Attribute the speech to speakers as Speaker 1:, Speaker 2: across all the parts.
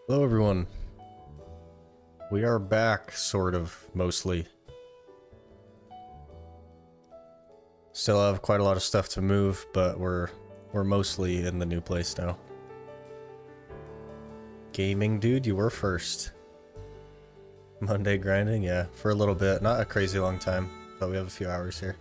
Speaker 1: Hello everyone. We are back, sort of, mostly. Still have quite a lot of stuff to move, but we're mostly in the new place now. Gaming dude, you were first. Monday grinding, yeah, for a little bit. Not a crazy long time, but we have a few hours here.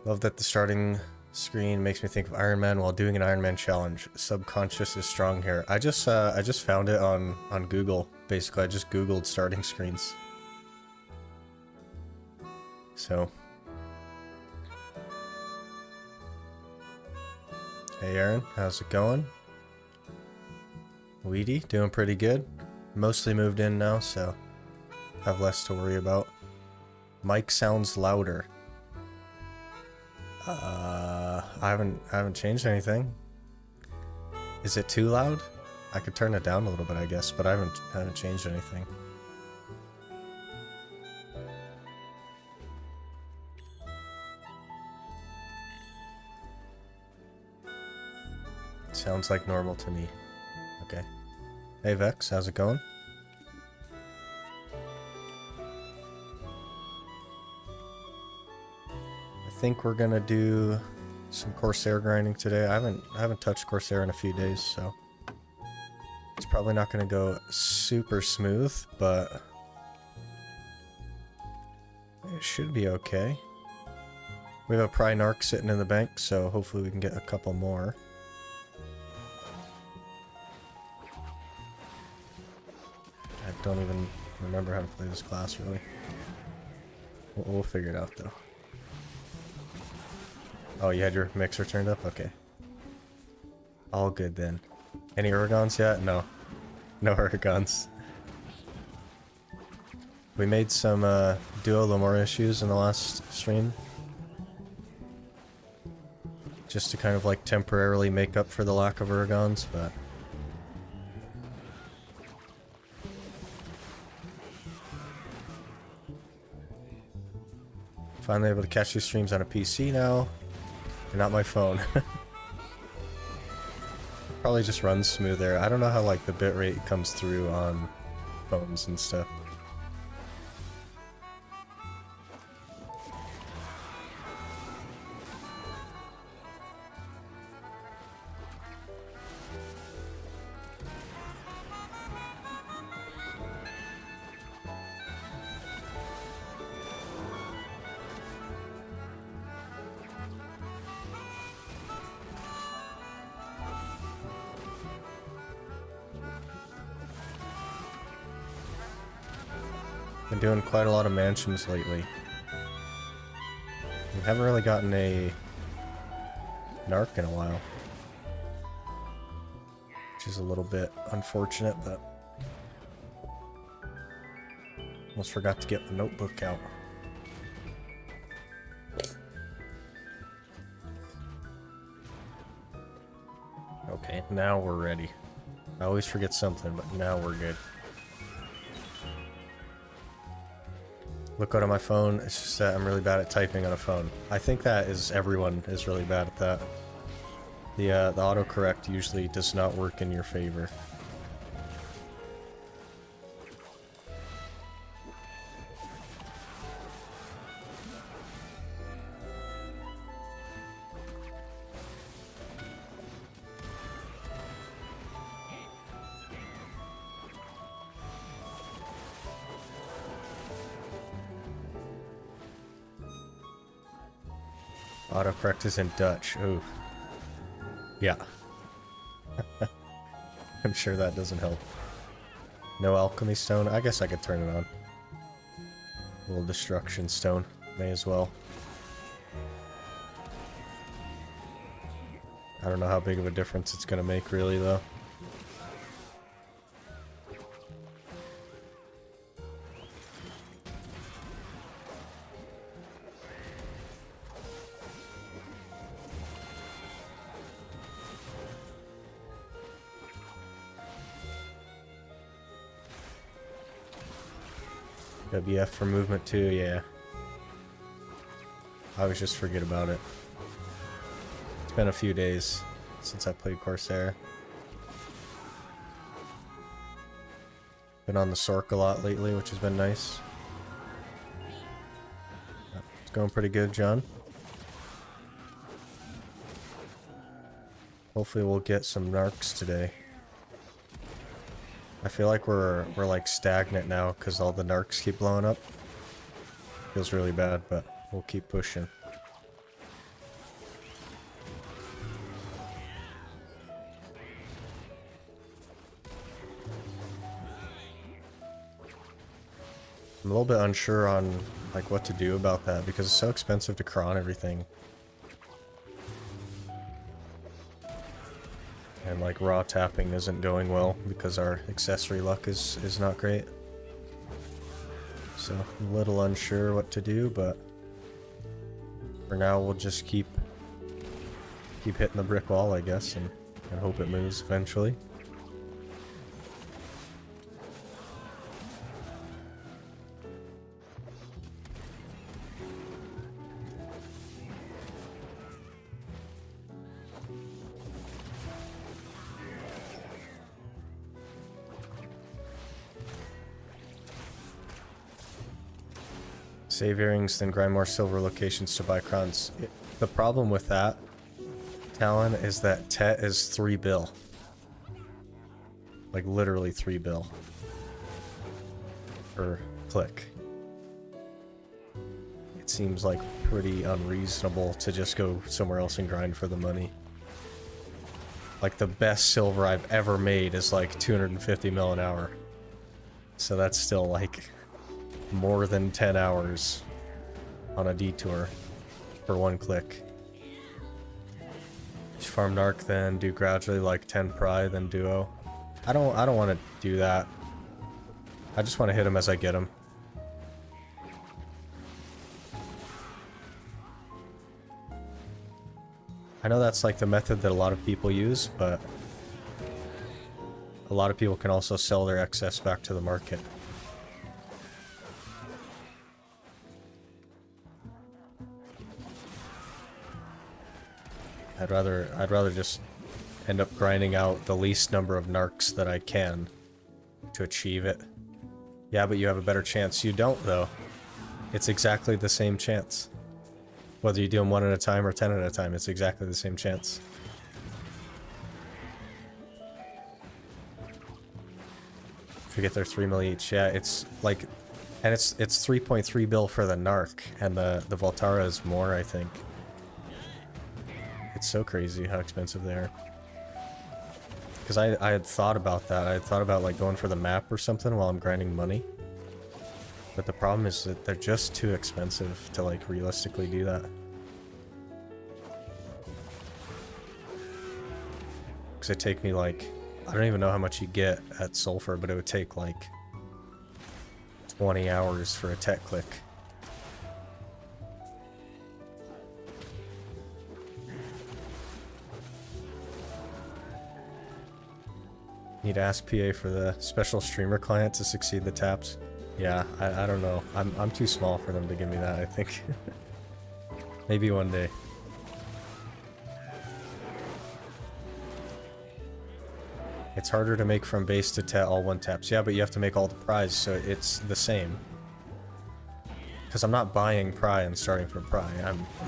Speaker 1: Love that the starting screen makes me think of Ironman while doing an Ironman challenge. Subconscious is strong here. I just found it on Google. Basically, I just Googled starting screens. So, hey Aaron, how's it going? Weedy, doing pretty good. Mostly moved in now, so have less to worry about. Mic sounds louder. I haven't changed anything. Is it too loud? I could turn it down a little bit, I guess, but I haven't changed anything. Sounds like normal to me. Okay. Hey Vex, how's it going? I think we're gonna do some Corsair grinding today. I haven't touched Corsair in a few days, so it's probably not gonna go super smooth, but it should be okay. We have a Pry Narc sitting in the bank, so hopefully we can get a couple more. I don't even remember how to play this class, really. We'll figure it out, though. Oh, you had your mixer turned up? Okay. All good, then. Any Oregons yet? No. No Oregons. We made some Duo Lamore issues in the last stream. Just to kind of like temporarily make up for the lack of Oregons, but... Finally able to catch these streams on a PC now. And not my phone. Probably just runs smoother. I don't know how like the bitrate comes through on phones and stuff. Been doing quite a lot of Manshaums lately. We haven't really gotten a narc in a while. Which is a little bit unfortunate, but... Almost forgot to get the notebook out. Okay, now we're ready. I always forget something, but now we're good. Look out on my phone, it's just that I'm really bad at typing on a phone. I think that is everyone is really bad at that. The autocorrect usually does not work in your favor. Autocorrect is in Dutch. Ooh. Yeah. I'm sure that doesn't help. No alchemy stone? I guess I could turn it on. A little destruction stone. May as well. I don't know how big of a difference it's gonna make really though. WF for movement too, yeah. I always just forget about it. It's been a few days since I played Corsair. Been on the Sork a lot lately, which has been nice. It's going pretty good, John. Hopefully we'll get some narcs today. I feel like we're like stagnant now because all the narcs keep blowing up. Feels really bad, but we'll keep pushing. I'm a little bit unsure on like what to do about that because it's so expensive to cron everything. And like raw tapping isn't going well because our accessory luck is not great. So I'm a little unsure what to do, but for now we'll just keep hitting the brick wall, I guess, and hope it moves eventually. Save earrings, then grind more silver locations to buy crowns. The problem with that, Talon, is that Tet is 3 bill. Like literally 3 bill. Per click. It seems like pretty unreasonable to just go somewhere else and grind for the money. Like the best silver I've ever made is like 250 mil an hour. So that's still like more than 10 hours on a detour for 1 click. Just farm narc, then do gradually like 10 pry, then duo. I don't want to do that. I just want to hit him as I get him. I know that's like the method that a lot of people use, but a lot of people can also sell their excess back to the market. I'd rather just end up grinding out the least number of narcs that I can to achieve it. Yeah, but you have a better chance. You don't, though. It's exactly the same chance. Whether you do them 1 at a time or 10 at a time, it's exactly the same chance. Forget they're 3 mil each. Yeah, it's like, and it's 3.3 bill for the narc, and the Voltara is more, I think. It's so crazy how expensive they are. Because I had thought about that. I had thought about like going for the map or something while I'm grinding money. But the problem is that they're just too expensive to like realistically do that. Because it'd take me like, I don't even know how much you get at Sulfur, but it would take like 20 hours for a tech click. Need to ask PA for the special streamer client to succeed the taps. Yeah, I don't know. I'm too small for them to give me that, I think. Maybe one day. It's harder to make from base to Tet all 1 taps. Yeah, but you have to make all the pries, so it's the same. Because I'm not buying pry and starting from pry.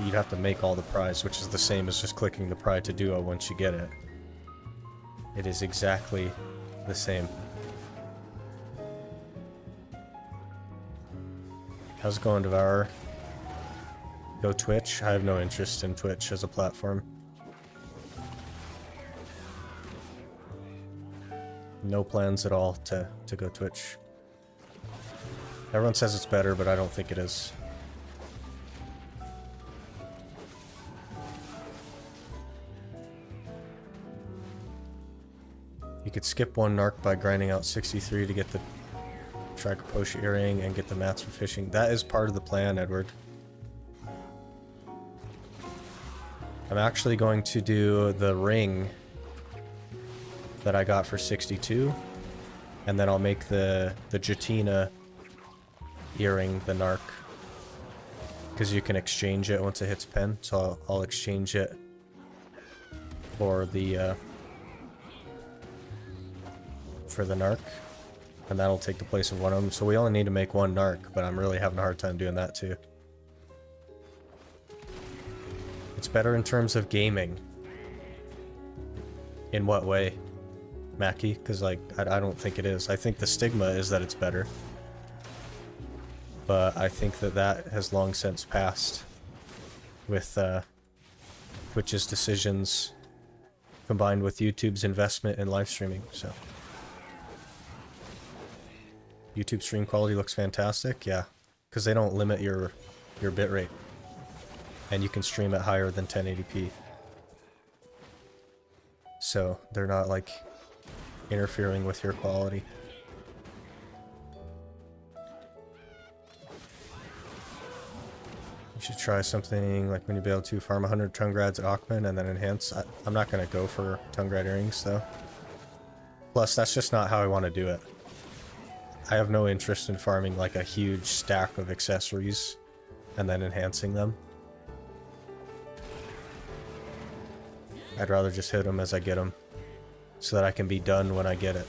Speaker 1: You'd have to make all the pries, which is the same as just clicking the pry to duo once you get it. It is exactly the same. How's it going, Devourer? Go Twitch? I have no interest in Twitch as a platform. No plans at all to go Twitch. Everyone says it's better, but I don't think it is. You could skip 1 narc by grinding out 63 to get the Trichopotia earring and get the mats for fishing. That is part of the plan, Edward. I'm actually going to do the ring that I got for 62, and then I'll make the Jatina earring the narc, because you can exchange it once it hits pen, so I'll exchange it for the narc, and that'll take the place of one of them. So we only need to make one narc, but I'm really having a hard time doing that too. It's better in terms of gaming. In what way, Mackie? Because like I don't think it is. I think the stigma is that it's better, but I think that has long since passed with Twitch's decisions combined with YouTube's investment in live streaming. So YouTube stream quality looks fantastic, yeah, because they don't limit your bitrate, and you can stream at higher than 1080p. So they're not like interfering with your quality. You should try something like when you be able to farm 100 Tungrads at Aukman and then enhance. I'm not going to go for Tungrad earrings though. Plus, that's just not how I want to do it. I have no interest in farming like a huge stack of accessories and then enhancing them. I'd rather just hit them as I get them so that I can be done when I get it.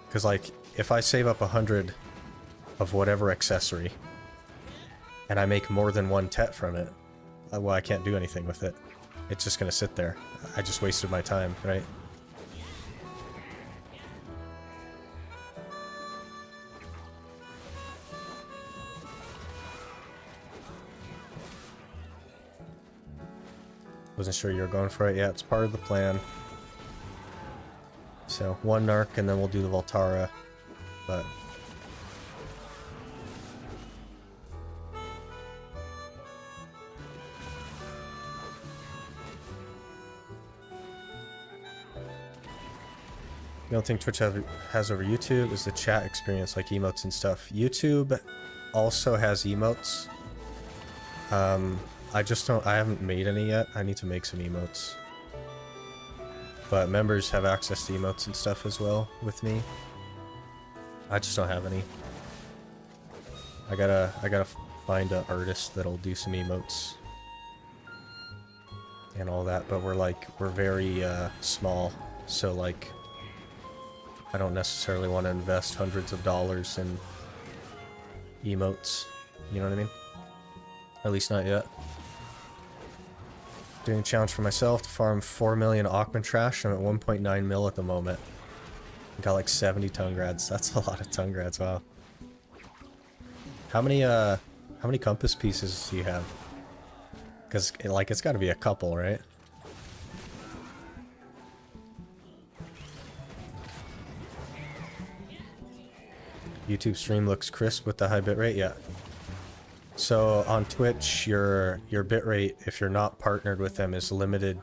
Speaker 1: Because like, if I save up 100 of whatever accessory and I make more than one tet from it, well, I can't do anything with it. It's just gonna sit there. I just wasted my time, right? Wasn't sure you were going for it. Yeah, it's part of the plan. So, one narc and then we'll do the Voltara. But the only thing Twitch has over YouTube is the chat experience, like emotes and stuff. YouTube also has emotes. I haven't made any yet. I need to make some emotes. But members have access to emotes and stuff as well with me. I just don't have any. I gotta find an artist that'll do some emotes and all that, but we're very small, so like I don't necessarily want to invest hundreds of dollars in emotes. You know what I mean? At least not yet. Doing a challenge for myself to farm 4 million Aukman trash. I'm at 1.9 mil at the moment. Got like 70 Tungrads. That's a lot of Tungrads, wow. How many compass pieces do you have? Because like it's got to be a couple, right? YouTube stream looks crisp with the high bitrate, yeah. So on Twitch, your bitrate, if you're not partnered with them, is limited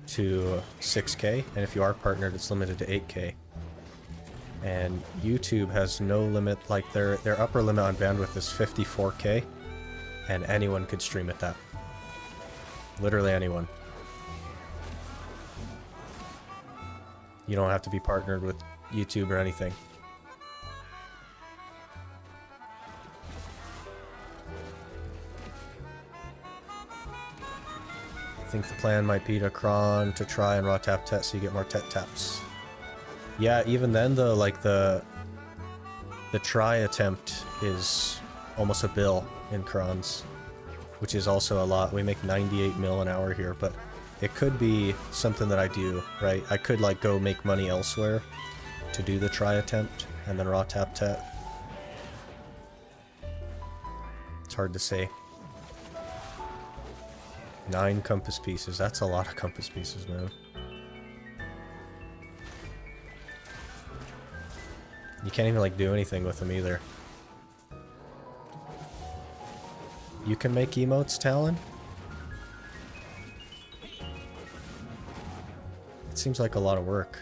Speaker 1: to 6K, and if you are partnered, it's limited to 8K. And YouTube has no limit, like their upper limit on bandwidth is 54K, and anyone could stream at that. Literally anyone. You don't have to be partnered with YouTube or anything. I think the plan might be to cron to try and raw tap tet so you get more tet taps. Yeah, even then though, like the try attempt is almost a bill in crons, which is also a lot. We make 98 mil an hour here, but it could be something that I do, right? I could like go make money elsewhere to do the try attempt and then raw tap tet. It's hard to say. 9 compass pieces. That's a lot of compass pieces, man. You can't even like do anything with them either. You can make emotes, Talon? It seems like a lot of work.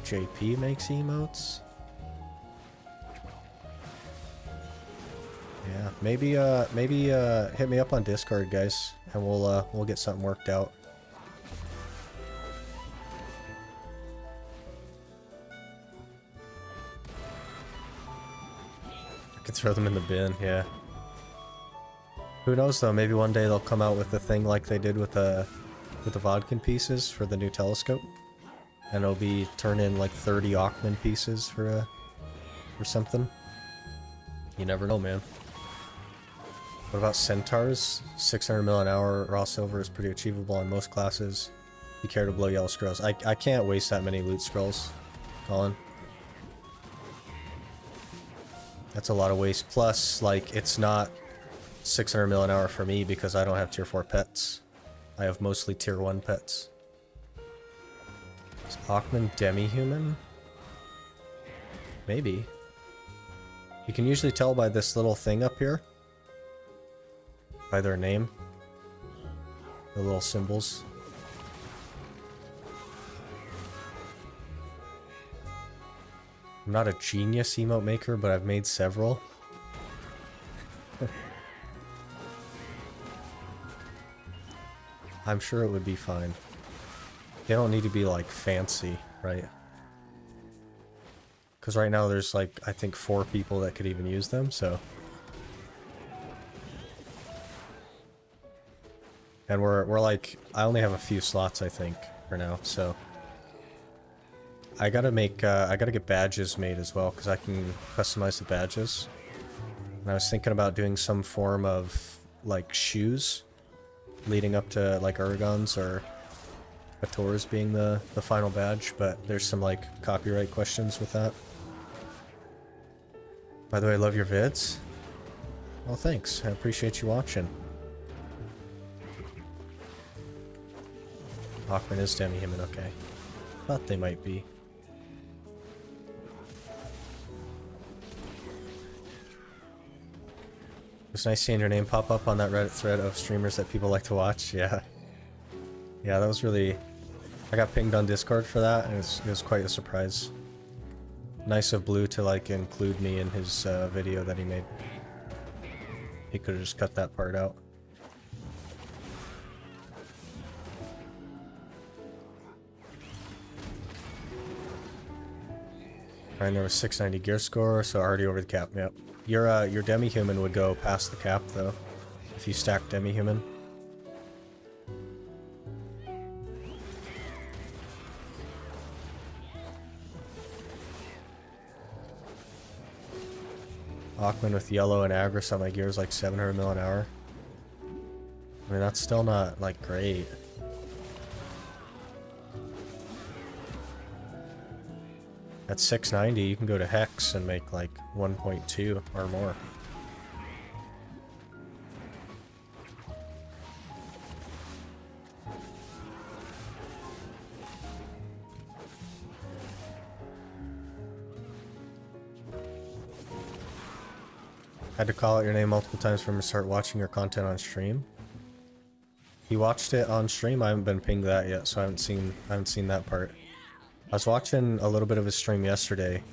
Speaker 1: JP makes emotes? Yeah, maybe hit me up on Discord, guys, and we'll get something worked out. could throw them in the bin, yeah. Who knows though, maybe one day they'll come out with a thing like they did with the Vodkin pieces for the new telescope. And it'll be turn in like 30 Aukman pieces for something. You never know, man. What about centaurs? 600 mil an hour raw silver is pretty achievable in most classes. Be care to blow yellow scrolls. I can't waste that many loot scrolls, Colin. That's a lot of waste. Plus, like, it's not 600 mil an hour for me because I don't have tier 4 pets. I have mostly tier 1 pets. Is Aukman demi-human? Maybe. You can usually tell by this little thing up here. By their name. The little symbols. I'm not a genius emote maker, but I've made several. I'm sure it would be fine. They don't need to be, like, fancy, right? Because right now there's, like, I think 4 people that could even use them, so... And we're like... I only have a few slots, I think, for now, so... I gotta make, I gotta get badges made as well, because I can customize the badges. And I was thinking about doing some form of, like, shoes leading up to, like, Urgons or Ator's being the final badge, but there's some, like, copyright questions with that. By the way, I love your vids. Well, thanks. I appreciate you watching. Aukman is demi-human, okay. Thought they might be. It's nice seeing your name pop up on that Reddit thread of streamers that people like to watch. Yeah. Yeah, that was really... I got pinged on Discord for that, and it was quite a surprise. Nice of Blue to, like, include me in his video that he made. He could have just cut that part out. Alright, there was 690 gear score, so already over the cap, yep. Your demi-human would go past the cap, though, if you stack demi-human. Aukman with yellow and Agris on my gear is like 700 mil an hour. I mean, that's still not, like, great. At 690, you can go to Hex and make like 1.2 or more. Had to call out your name multiple times for him to start watching your content on stream. He watched it on stream. I haven't been pinged that yet, so I haven't seen that part. I was watching a little bit of his stream yesterday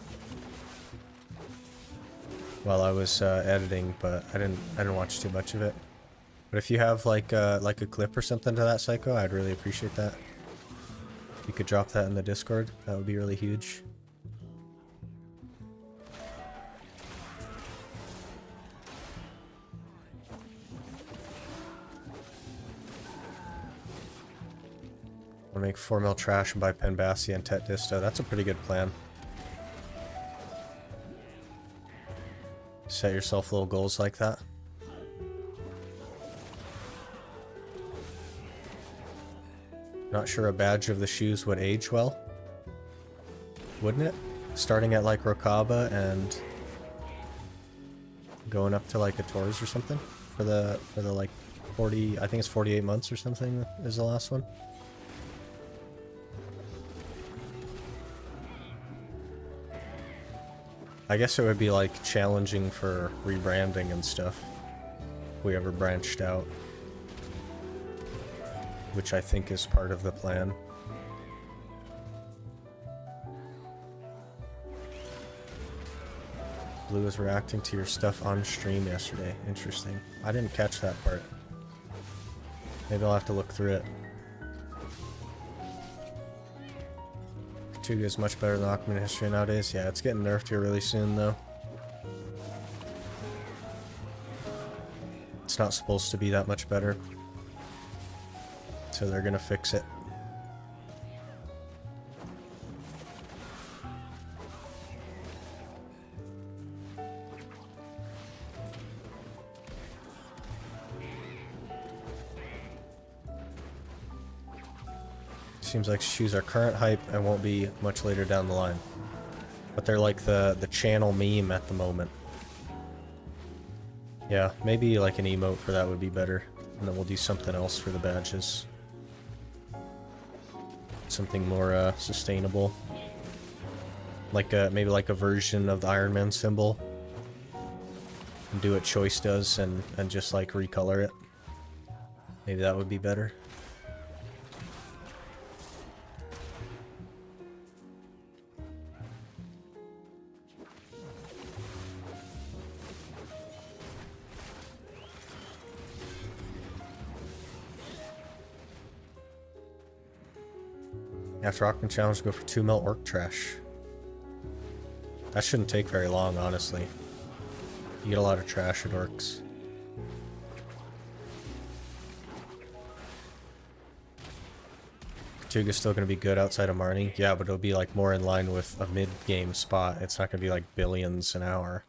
Speaker 1: while I was editing, but I didn't watch too much of it. But if you have like a clip or something to that psycho, I'd really appreciate that. If you could drop that in the Discord, that would be really huge. I'll make 4 mil trash and buy Penbassi and Tet Dista. That's a pretty good plan. Set yourself little goals like that. Not sure a badge of the shoes would age well. Wouldn't it? Starting at like Rokaba and going up to like Ator's or something for the like 40, I think it's 48 months or something is the last one. I guess it would be like challenging for rebranding and stuff if we ever branched out, which I think is part of the plan. Blue was reacting to your stuff on stream yesterday. Interesting. I didn't catch that part. Maybe I'll have to look through it. Katuga is much better than Aukman history nowadays. Yeah, it's getting nerfed here really soon though. It's not supposed to be that much better. So they're gonna fix it. Seems like shoes are current hype and won't be much later down the line. But they're like the channel meme at the moment. Yeah, maybe like an emote for that would be better. And then we'll do something else for the badges. Something more sustainable. Like maybe like a version of the Ironman symbol. And do what Choice does and just like recolor it. Maybe that would be better. After Rockman Challenge, go for 2 mil orc trash. That shouldn't take very long, honestly. You get a lot of trash at orcs. Katuga's still going to be good outside of Marnie. Yeah, but it'll be like more in line with a mid-game spot. It's not going to be like billions an hour.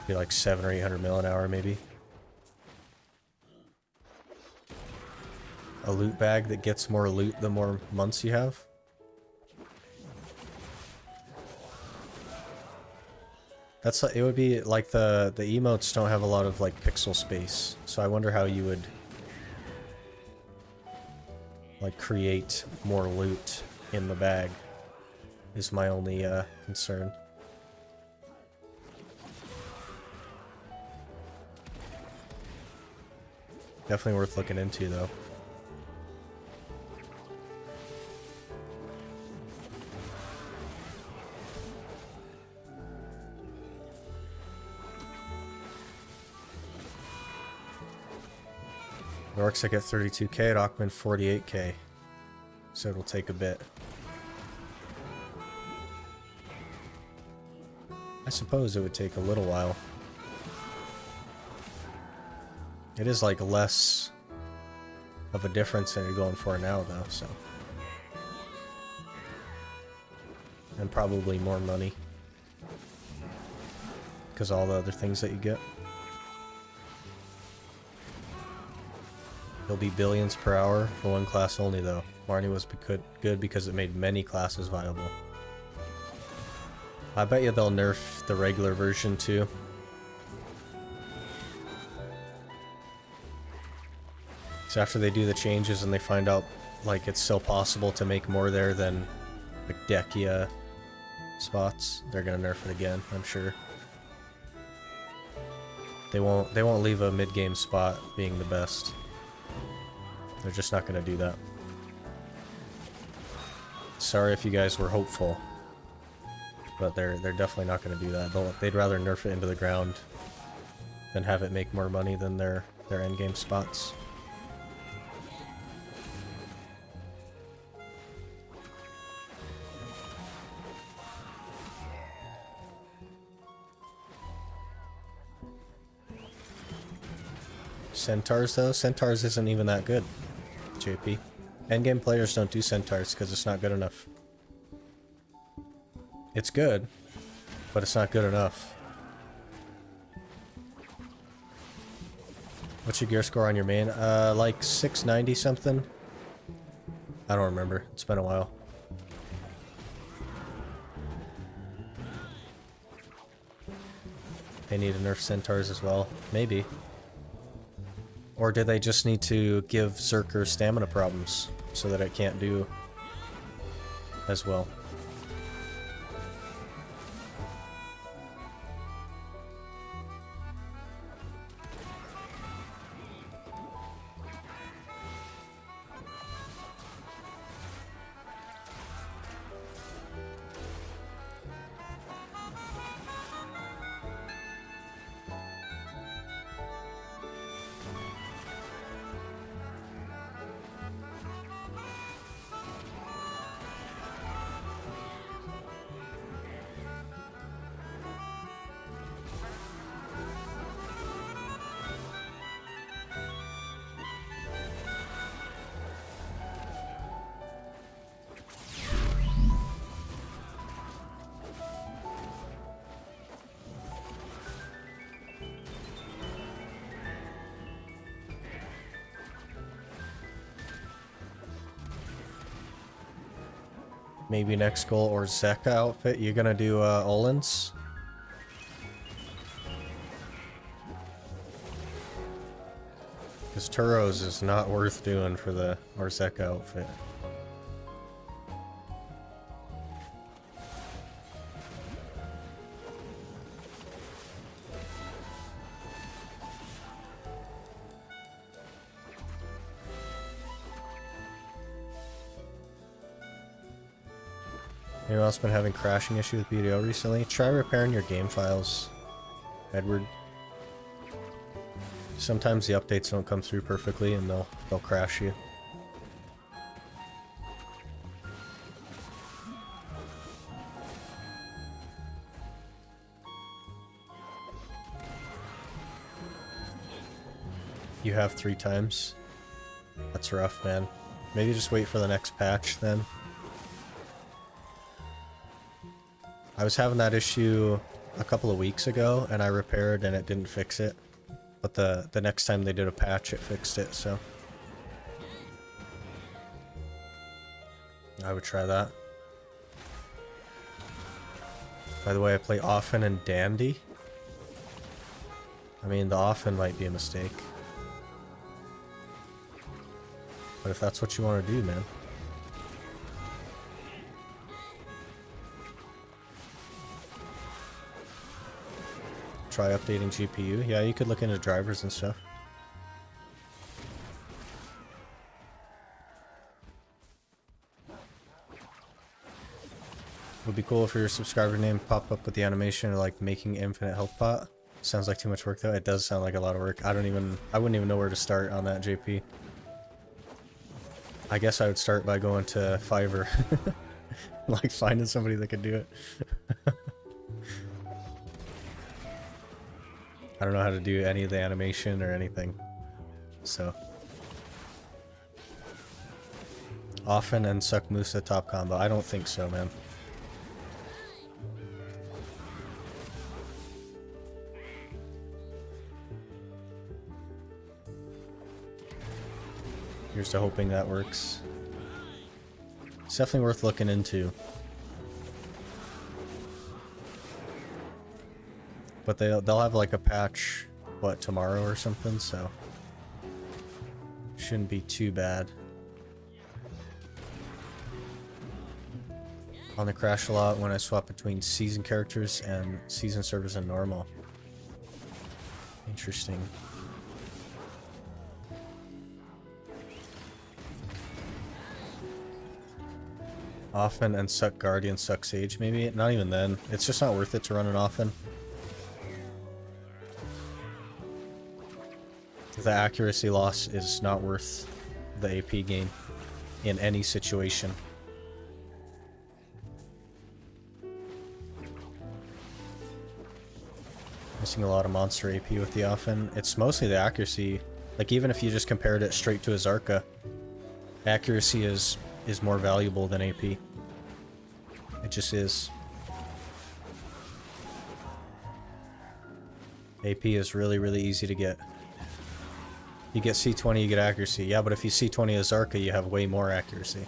Speaker 1: It'll be like 700 or 800 mil an hour, maybe. A loot bag that gets more loot the more months you have. That's it would be like the emotes don't have a lot of like pixel space, so I wonder how you would like create more loot in the bag. Is my only concern. Definitely worth looking into though. The orcs I get 32k, at Ackman 48k. So it'll take a bit. I suppose it would take a little while. It is like less of a difference than you're going for now though, so. And probably more money. Because all the other things that you get. It'll be billions per hour for one class only though. Marnie was good because it made many classes viable. I bet you they'll nerf the regular version too. So after they do the changes and they find out like it's still possible to make more there than like Dekia spots, they're gonna nerf it again, I'm sure. They won't leave a mid-game spot being the best. They're just not going to do that. Sorry if you guys were hopeful, but they're definitely not going to do that. They'd rather nerf it into the ground than have it make more money than their endgame spots. Centaurs though? Centaurs isn't even that good. JP. Endgame players don't do centaurs because it's not good enough. It's good, but it's not good enough. What's your gear score on your main? Like 690 something. I don't remember. It's been a while. They need to nerf centaurs as well. Maybe. Or do they just need to give Zerker stamina problems so that it can't do as well? Maybe next goal or Zeka outfit. You gonna do Olin's? Because Turo's is not worth doing for the Orzeka outfit. Anyone else been having crashing issue with BDO recently? Try repairing your game files, Edward. Sometimes the updates don't come through perfectly and they'll crash you. You have 3 times? That's rough, man. Maybe just wait for the next patch then. I was having that issue a couple of weeks ago and I repaired and it didn't fix it. But the next time they did a patch, it fixed it, so I would try that. By the way, I play Often and Dandy. I mean, the Often might be a mistake. But if that's what you want to do, man. Try updating GPU. Yeah, you could look into drivers and stuff. Would be cool if your subscriber name popped up with the animation of like making infinite health pot. Sounds like too much work though. It does sound like a lot of work. I wouldn't even know where to start on that, JP. I guess I would start by going to Fiverr. Like finding somebody that could do it. I don't know how to do any of the animation or anything. So. Often and Suck Musa top combo. I don't think so, man. Here's to hoping that works. It's definitely worth looking into. But they'll have like a patch, what, tomorrow or something, so shouldn't be too bad. On the crash a lot when I swap between season characters and season servers and normal. Interesting. Often and Suck Guardian, Suck Sage maybe? Not even then. It's just not worth it to run it often. The accuracy loss is not worth the AP gain in any situation. Missing a lot of monster AP with the Often. It's mostly the accuracy. Like even if you just compared it straight to a Zarka, accuracy is more valuable than AP. It just is. AP is really, really easy to get. You get C20, you get accuracy. Yeah, but if you C20 as Zarka, you have way more accuracy.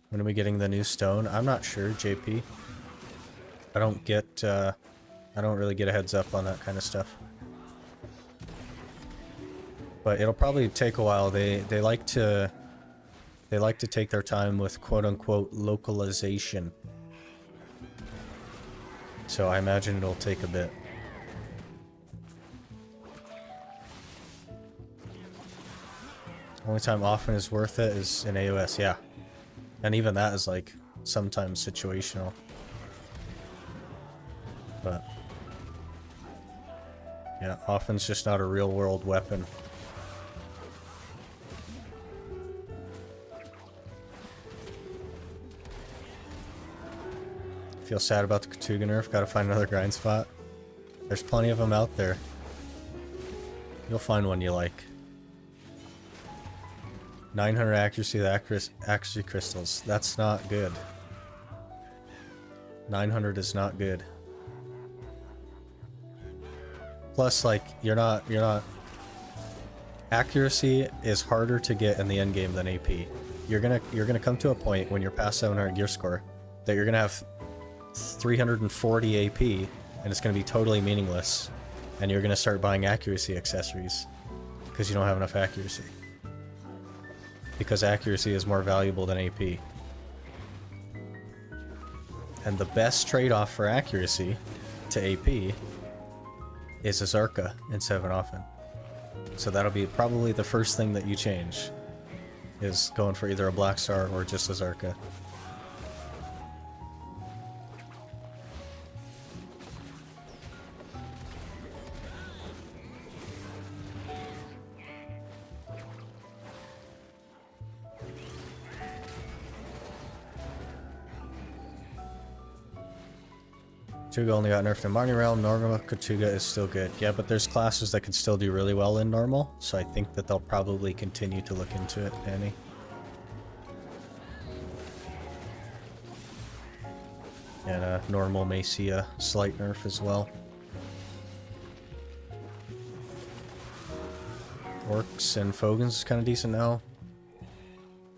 Speaker 1: When are we getting the new stone? I'm not sure, JP. I don't really get a heads up on that kind of stuff. But it'll probably take a while. They like to take their time with quote-unquote localization. So I imagine it'll take a bit. Only time Often is worth it is in AOS, yeah. And even that is like sometimes situational. But yeah, Often's just not a real world weapon. Feel sad about the Katuga nerf. Gotta find another grind spot. There's plenty of them out there. You'll find one you like. 900 accuracy with accuracy crystals. That's not good. 900 is not good. Plus, like, you're not... Accuracy is harder to get in the end game than AP. You're gonna come to a point when you're past 700 gear score that you're gonna have 340 AP, and it's gonna be totally meaningless. And you're gonna start buying accuracy accessories because you don't have enough accuracy. Because accuracy is more valuable than AP. And the best trade-off for accuracy to AP is a Zarka instead of an Offen. So that'll be probably the first thing that you change, is going for either a Black Star or just a Zarka. Katuga only got nerfed in Marnie Realm. Normal Katuga is still good. Yeah, but there's classes that can still do really well in normal, so I think that they'll probably continue to look into it, Danny. And normal may see a slight nerf as well. Orcs and Fogans is kind of decent now.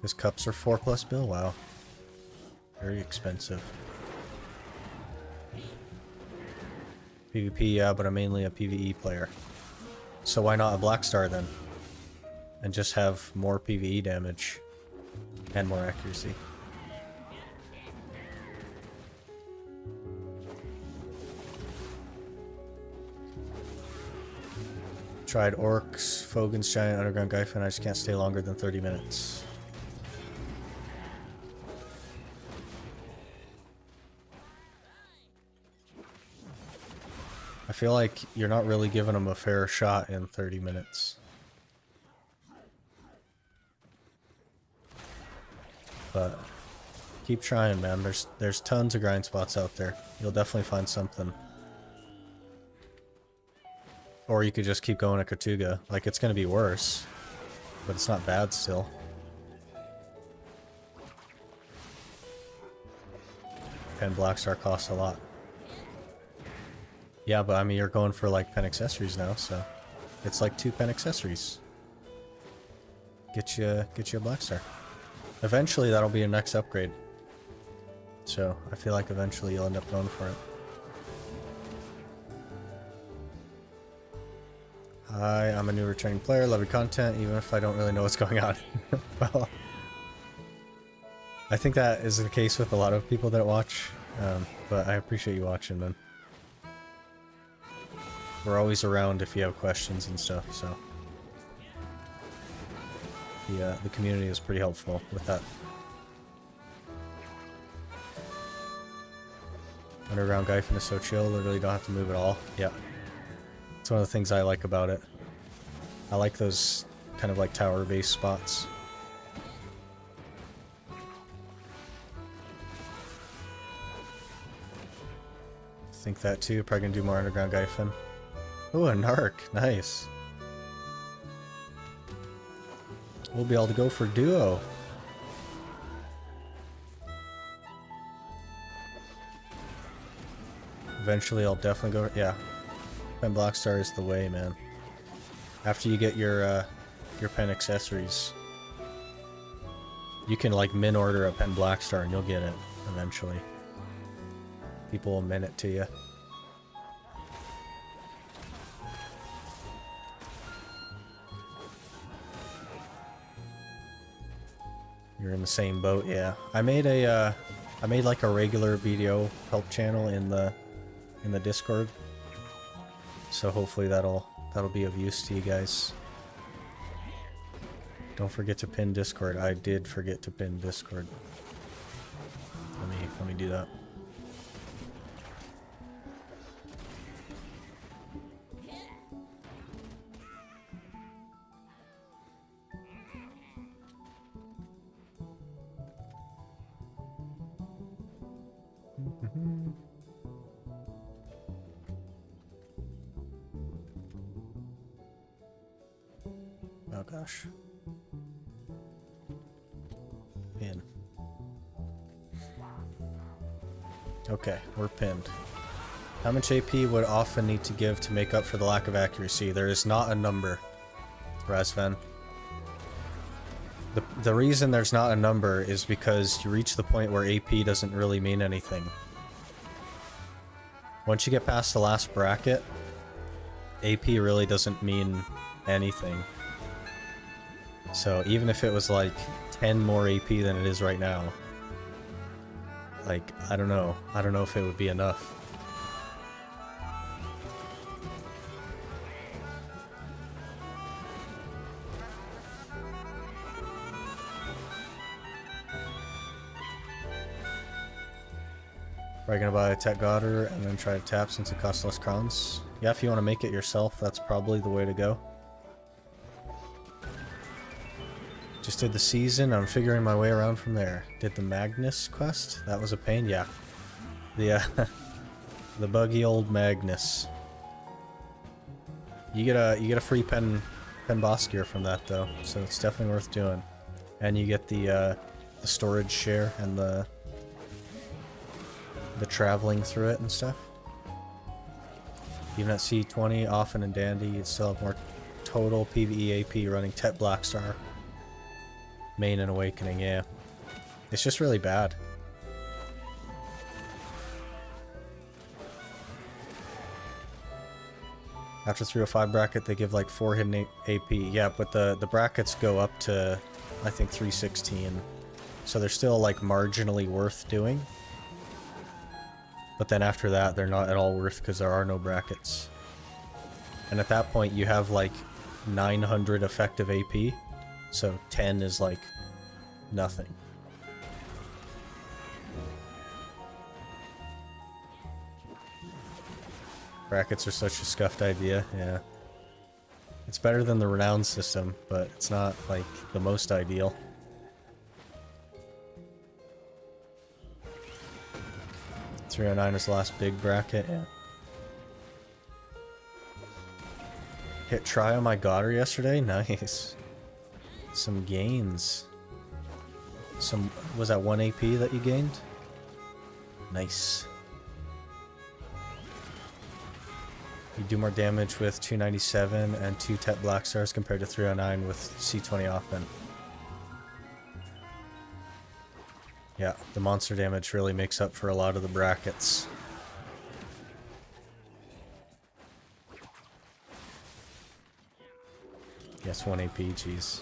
Speaker 1: His cups are 4+ bill. Wow. Very expensive. PvP, yeah, but I'm mainly a PvE player. So why not a Black Star then? And just have more PvE damage and more accuracy. Tried Orcs, Fogan's Giant, Underground Gyfin, I just can't stay longer than 30 minutes. I feel like you're not really giving them a fair shot in 30 minutes. But keep trying, man. There's tons of grind spots out there. You'll definitely find something. Or you could just keep going at Katuga. Like, it's gonna be worse, but it's not bad still. And Black Star costs a lot. Yeah, but I mean, you're going for like pen accessories now, so it's like 2 pen accessories. Get you a Black Star. Eventually, that'll be your next upgrade. So I feel like eventually you'll end up going for it. Hi, I'm a new returning player. Love your content, even if I don't really know what's going on. Well, I think that is the case with a lot of people that watch, but I appreciate you watching, man. We're always around if you have questions and stuff, so the community is pretty helpful with that. Underground Gyfin is so chill, literally don't have to move at all. Yeah. It's one of the things I like about it. I like those kind of like tower-based spots. Think that too. Probably gonna do more Underground Gyfin. Ooh, a narc. Nice. We'll be able to go for duo. Eventually I'll definitely go... Yeah. Pen Black Star is the way, man. After you get your pen accessories, you can like min order a Pen Black Star and you'll get it eventually. People will min it to you. You're in the same boat, yeah. I made like a regular BDO help channel in the Discord. So hopefully that'll be of use to you guys. Don't forget to pin Discord. I did forget to pin Discord. Let me do that. Oh gosh. Pin. Okay, we're pinned. How much AP would often need to give to make up for the lack of accuracy? There is not a number, Razvan. The reason there's not a number is because you reach the point where AP doesn't really mean anything. Once you get past the last bracket, AP really doesn't mean anything. So even if it was like 10 more AP than it is right now, like, I don't know. I don't know if it would be enough. Probably gonna buy a Tech Godder and then try to tap since it costs less crowns. Yeah, if you want to make it yourself, that's probably the way to go. Just did the season, I'm figuring my way around from there. Did the Magnus quest? That was a pain, yeah. The, the buggy old Magnus. You get a free pen boss gear from that though, so it's definitely worth doing. And you get the storage share and the traveling through it and stuff. Even at C20, often and dandy, you'd still have more total PvE AP running Tet Blackstar. Main and Awakening, yeah. It's just really bad. After 305 bracket, they give like 4 hidden AP. Yeah, but the brackets go up to, I think, 316. So they're still like marginally worth doing. But then after that, they're not at all worth because there are no brackets. And at that point, you have like 900 effective AP. So 10 is like nothing. Brackets are such a scuffed idea, yeah. It's better than the renown system, but it's not like the most ideal. 309 is the last big bracket, yeah. Hit try on my Godder yesterday? Nice. Some gains. Was that 1 AP that you gained? Nice. You do more damage with 297 and 2 Tet Blackstars compared to 309 with C20 often. Yeah, the monster damage really makes up for a lot of the brackets. Yes, 1 AP, jeez.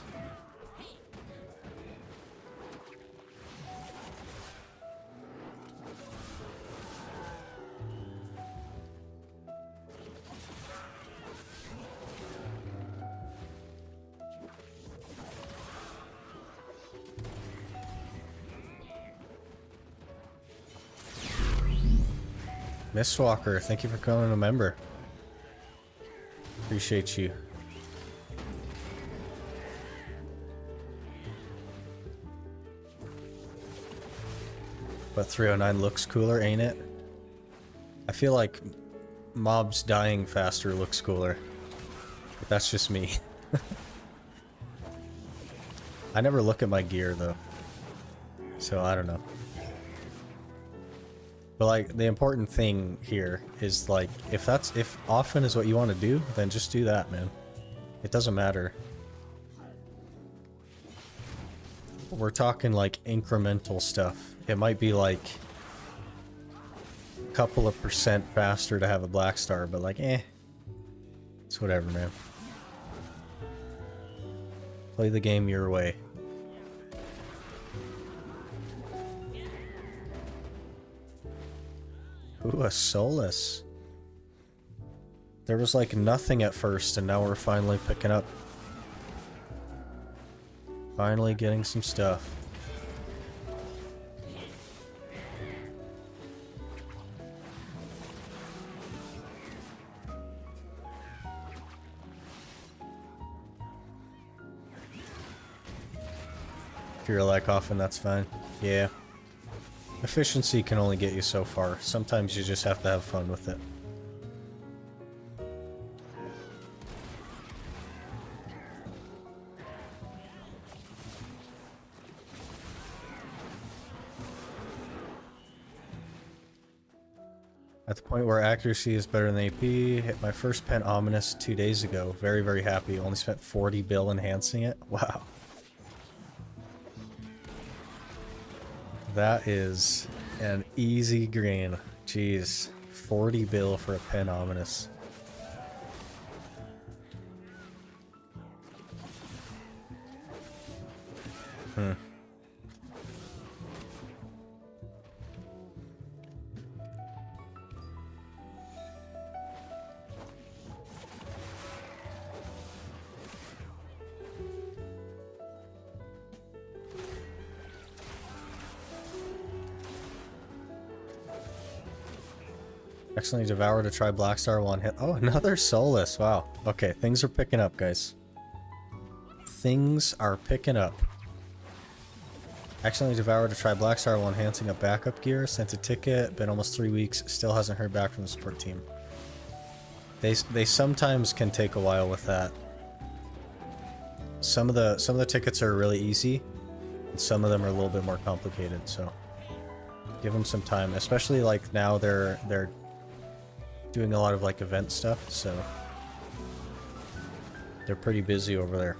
Speaker 1: Mistwalker, thank you for becoming a member. Appreciate you. But 309 looks cooler, ain't it? I feel like mobs dying faster looks cooler. But that's just me. I never look at my gear though. So I don't know. But like, the important thing here is like, if often is what you want to do, then just do that, man. It doesn't matter. We're talking like incremental stuff. It might be like a couple of % faster to have a black star, but like, it's whatever, man. Play the game your way. Ooh, a Solus. There was like nothing at first, and now we're finally picking up. Finally getting some stuff. If you're like often, that's fine. Yeah. Efficiency can only get you so far. Sometimes you just have to have fun with it. At the point where accuracy is better than AP, hit my first pen ominous 2 days ago. Very, very happy. Only spent 40 bill enhancing it. Wow. That is an easy green. Jeez. 40 bill for a pen ominous. Accidentally devoured to try Black Star one hit. Oh, another Soulless. Wow. Okay, things are picking up, guys. Things are picking up. Accidentally devoured to try Black Star while enhancing a backup gear. Sent a ticket. Been almost 3 weeks. Still hasn't heard back from the support team. They sometimes can take a while with that. Some of the tickets are really easy, and some of them are a little bit more complicated. So give them some time. Especially like now they're doing a lot of like event stuff, so they're pretty busy over there.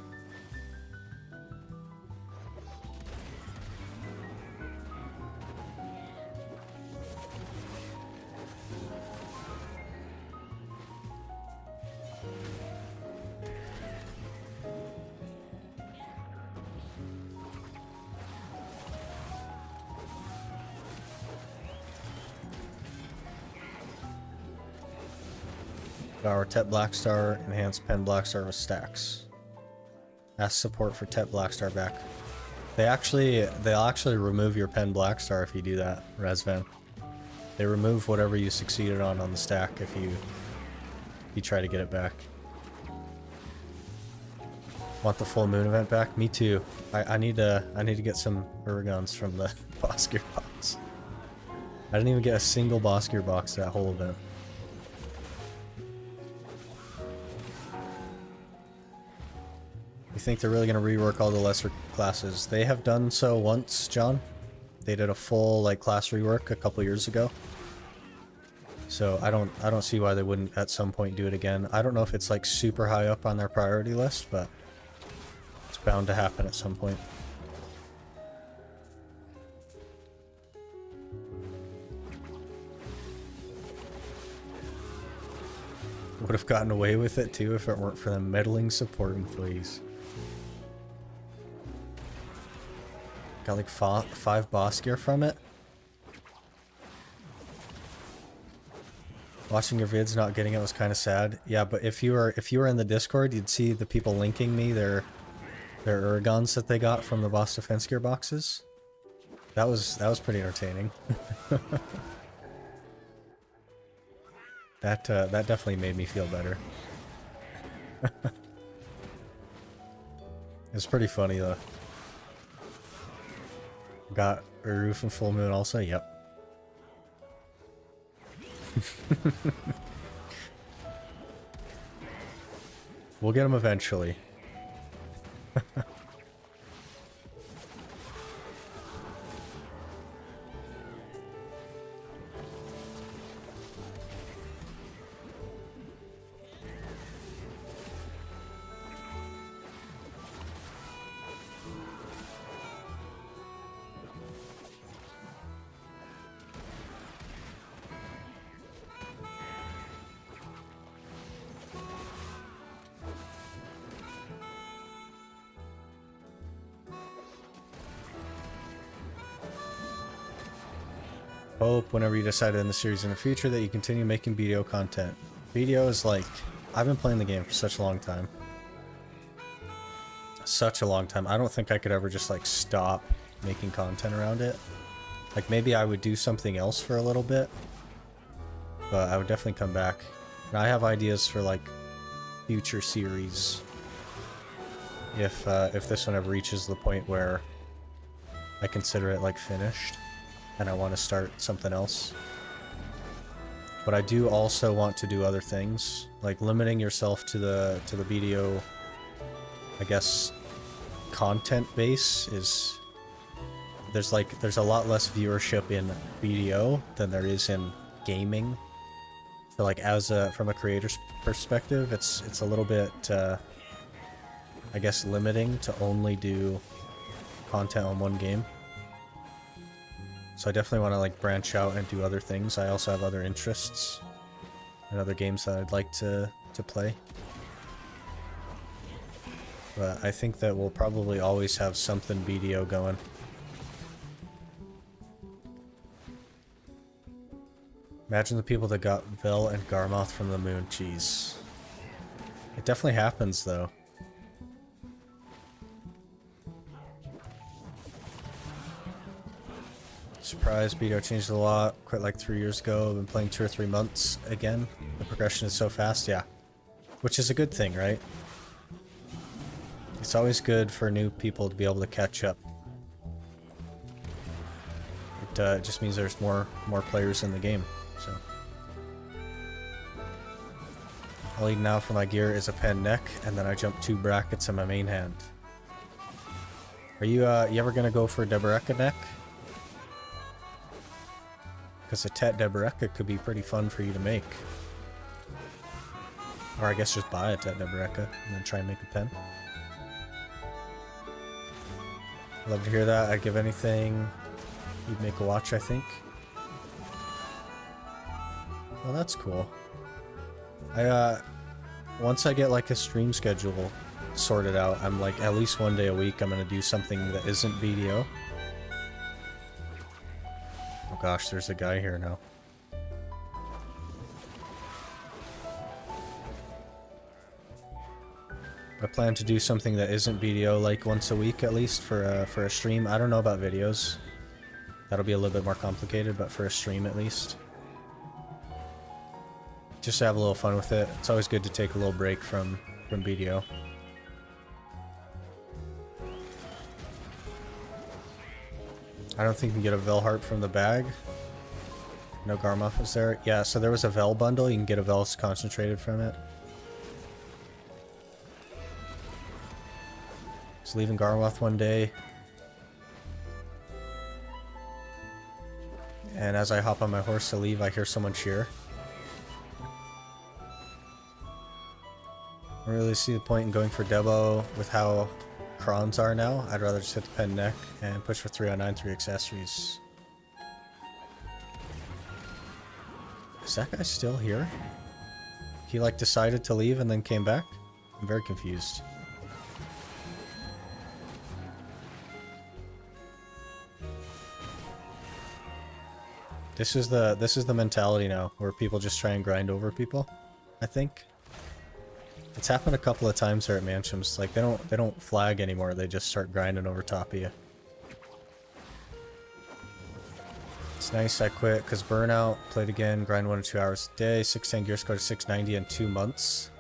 Speaker 1: Our Tet Blackstar, enhanced pen Blackstar with stacks. Ask support for Tet Blackstar back. They'll actually remove your pen Blackstar if you do that, Razvan. They remove whatever you succeeded on the stack if you try to get it back. Want the full moon event back? Me too. I need to get some Uragons from the boss gear box. I didn't even get a single boss gear box that whole event. You think they're really going to rework all the lesser classes? They have done so once, John. They did a full like class rework a couple years ago. So I don't see why they wouldn't at some point do it again. I don't know if it's like super high up on their priority list, but it's bound to happen at some point. Would have gotten away with it too if it weren't for the meddling support employees. Got like 5 boss gear from it. Watching your vids not getting it was kind of sad. Yeah, but if you were in the Discord, you'd see the people linking me their Uragons that they got from the boss defense gear boxes. That was pretty entertaining. That definitely made me feel better. It's pretty funny though. Got a roof and full moon also? Yep. We'll get them eventually. Hope whenever you decide to end the series in the future that you continue making BDO content. BDO is like, I've been playing the game for such a long time. Such a long time. I don't think I could ever just like stop making content around it. Like maybe I would do something else for a little bit, but I would definitely come back. And I have ideas for like future series if this one ever reaches the point where I consider it like finished and I want to start something else. But I do also want to do other things, like limiting yourself to the BDO, I guess, content base is, there's a lot less viewership in BDO than there is in gaming So like from a creator's perspective, it's a little bit I guess limiting to only do content on one game. So I definitely want to like branch out and do other things. I also have other interests and other games that I'd like to play. But I think that we'll probably always have something BDO going. Imagine the people that got Vel and Garmoth from the moon. Jeez. It definitely happens though. Surprise, BDO changed a lot. Quit like 3 years ago. I've been playing 2 or 3 months again. The progression is so fast, yeah. Which is a good thing, right? It's always good for new people to be able to catch up. It just means there's more players in the game, so. All I need now for my gear is a pen neck, and then I jump 2 brackets in my main hand. Are you ever gonna go for a Deboreka neck? Because a Tet Deboreka could be pretty fun for you to make. Or I guess just buy a Tet Deboreka and then try and make a pen. Love to hear that. I'd give anything. You'd make a watch, I think. Well, that's cool. Once I get like a stream schedule sorted out, I'm like at least 1 day a week I'm gonna do something that isn't BDO. Oh gosh, there's a guy here now. I plan to do something that isn't BDO like once a week at least for a stream. I don't know about videos. That'll be a little bit more complicated, but for a stream at least. Just to have a little fun with it. It's always good to take a little break from BDO. I don't think you can get a Vel heart from the bag. No Garmoth is there. Yeah, so there was a Vel bundle. You can get a Vel concentrated from it. Just leaving Garmoth one day. And as I hop on my horse to leave, I hear someone cheer. I don't really see the point in going for Debo with how Crons are now. I'd rather just hit the pen neck and push for 309, 3 accessories. Is that guy still here? He like decided to leave and then came back? I'm very confused. This is the mentality now, where people just try and grind over people, I think. It's happened a couple of times here at Manshaums. Like they don't flag anymore, they just start grinding over top of you. It's nice I quit because burnout, played again, grind 1 to 2 hours a day, 610 gear score to 690 in 2 months.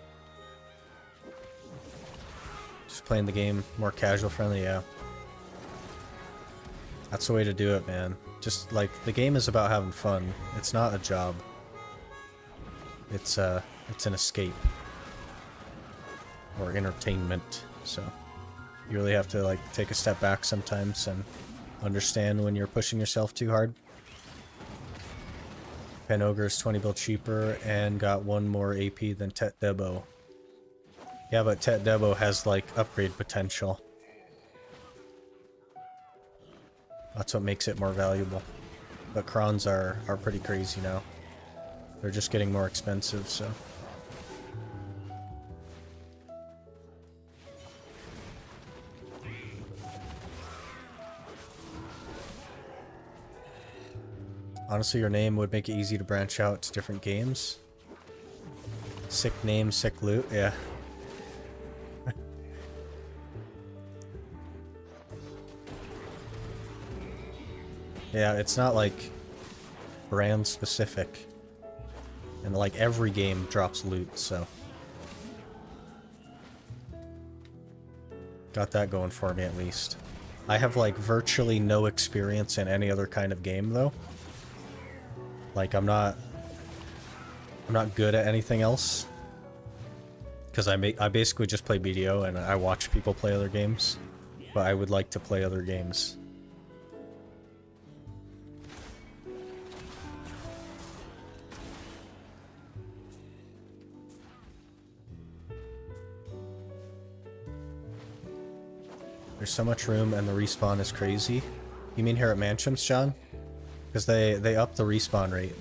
Speaker 1: Just playing the game more casual friendly, yeah. That's the way to do it, man. Just like the game is about having fun. It's not a job. It's an escape. Or entertainment. So you really have to like take a step back sometimes and understand when you're pushing yourself too hard. Pen Ogre's 20 bill cheaper and got 1 more AP than Tet Debo. Yeah, but Tet Debo has like upgrade potential. That's what makes it more valuable. But Crons are pretty crazy now. They're just getting more expensive, so. Honestly, your name would make it easy to branch out to different games. Sick name, sick loot, yeah. Yeah, it's not like brand specific. And like every game drops loot, so. Got that going for me at least. I have like virtually no experience in any other kind of game though. Like I'm not good at anything else. Because I basically just play BDO and I watch people play other games. But I would like to play other games. There's so much room and the respawn is crazy. You mean here at Manshaums, John? Because they up the respawn rate.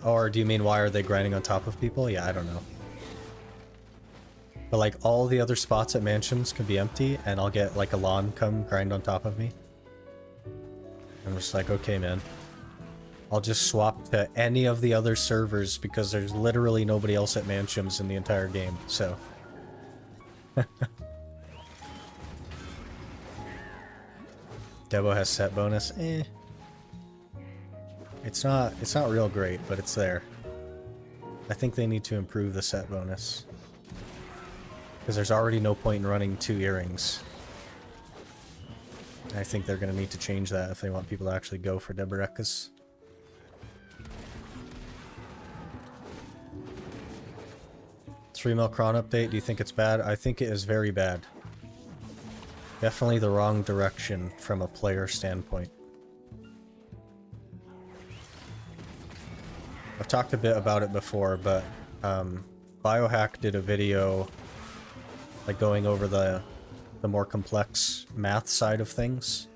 Speaker 1: Or do you mean why are they grinding on top of people? Yeah, I don't know. But like all the other spots at Manshaums can be empty and I'll get like a lawn come grind on top of me. I'm just like, okay man. I'll just swap to any of the other servers because there's literally nobody else at Manshaums in the entire game, so. Debo has set bonus. Eh. It's not real great, but it's there. I think they need to improve the set bonus. Because there's already no point in running 2 earrings. I think they're going to need to change that if they want people to actually go for Deberekas. $3 Cron update, do you think it's bad? I think it is very bad. Definitely the wrong direction from a player standpoint. I've talked a bit about it before, but Biohack did a video like going over the more complex math side of things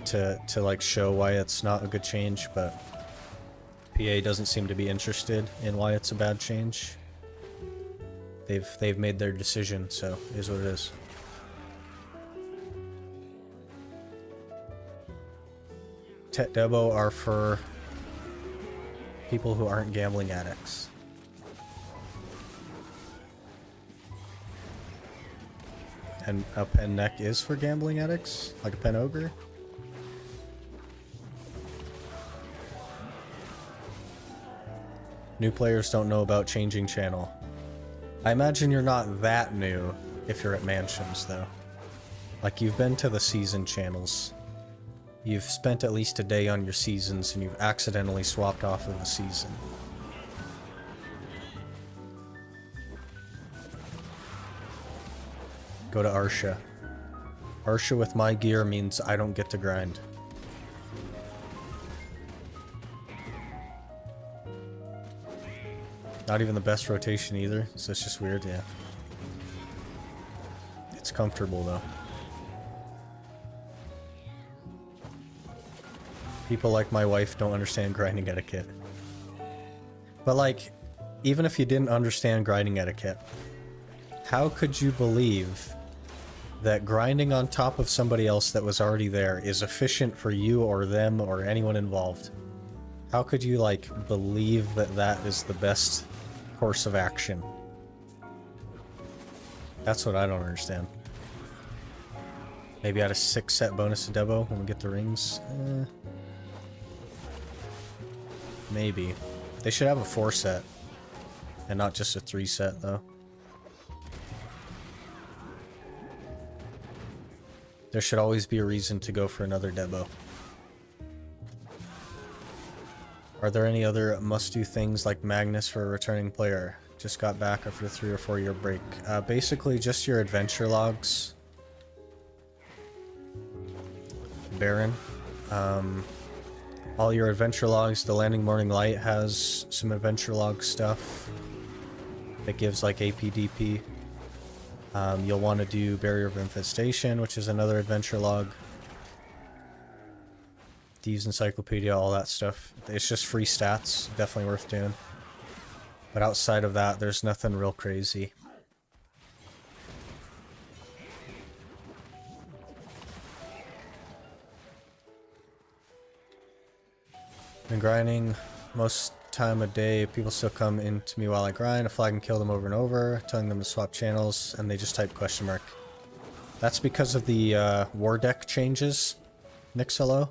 Speaker 1: to like show why it's not a good change, but PA doesn't seem to be interested in why it's a bad change. They've made their decision, so it is what it is. Tet Debo are for people who aren't gambling addicts. And a pen neck is for gambling addicts? Like a pen ogre? New players don't know about changing channel. I imagine you're not that new if you're at Manshaums, though. Like, you've been to the season channels. You've spent at least a day on your seasons, and you've accidentally swapped off of a season. Go to Arsha. Arsha with my gear means I don't get to grind. Not even the best rotation either, so it's just weird, yeah. It's comfortable though. People like my wife don't understand grinding etiquette. But like, even if you didn't understand grinding etiquette, how could you believe that grinding on top of somebody else that was already there is efficient for you or them or anyone involved? How could you like believe that that is the best course of action? That's what I don't understand. Maybe add a 6 set bonus to Debo when we get the rings. Maybe. They should have a 4 set and not just a 3 set though. There should always be a reason to go for another Debo. Are there any other must-do things like Magnus for a returning player? Just got back after a 3 or 4 year break. Basically just your adventure logs. Baron. All your adventure logs. The Landing Morning Light has some adventure log stuff that gives like APDP. You'll want to do Barrier of Infestation, which is another adventure log. Thieves Encyclopedia, all that stuff. It's just free stats, definitely worth doing. But outside of that, there's nothing real crazy. Been grinding most time of day. People still come into me while I grind. I flag and kill them over and over, telling them to swap channels, and they just type question mark. That's because of the war deck changes, Nixelo.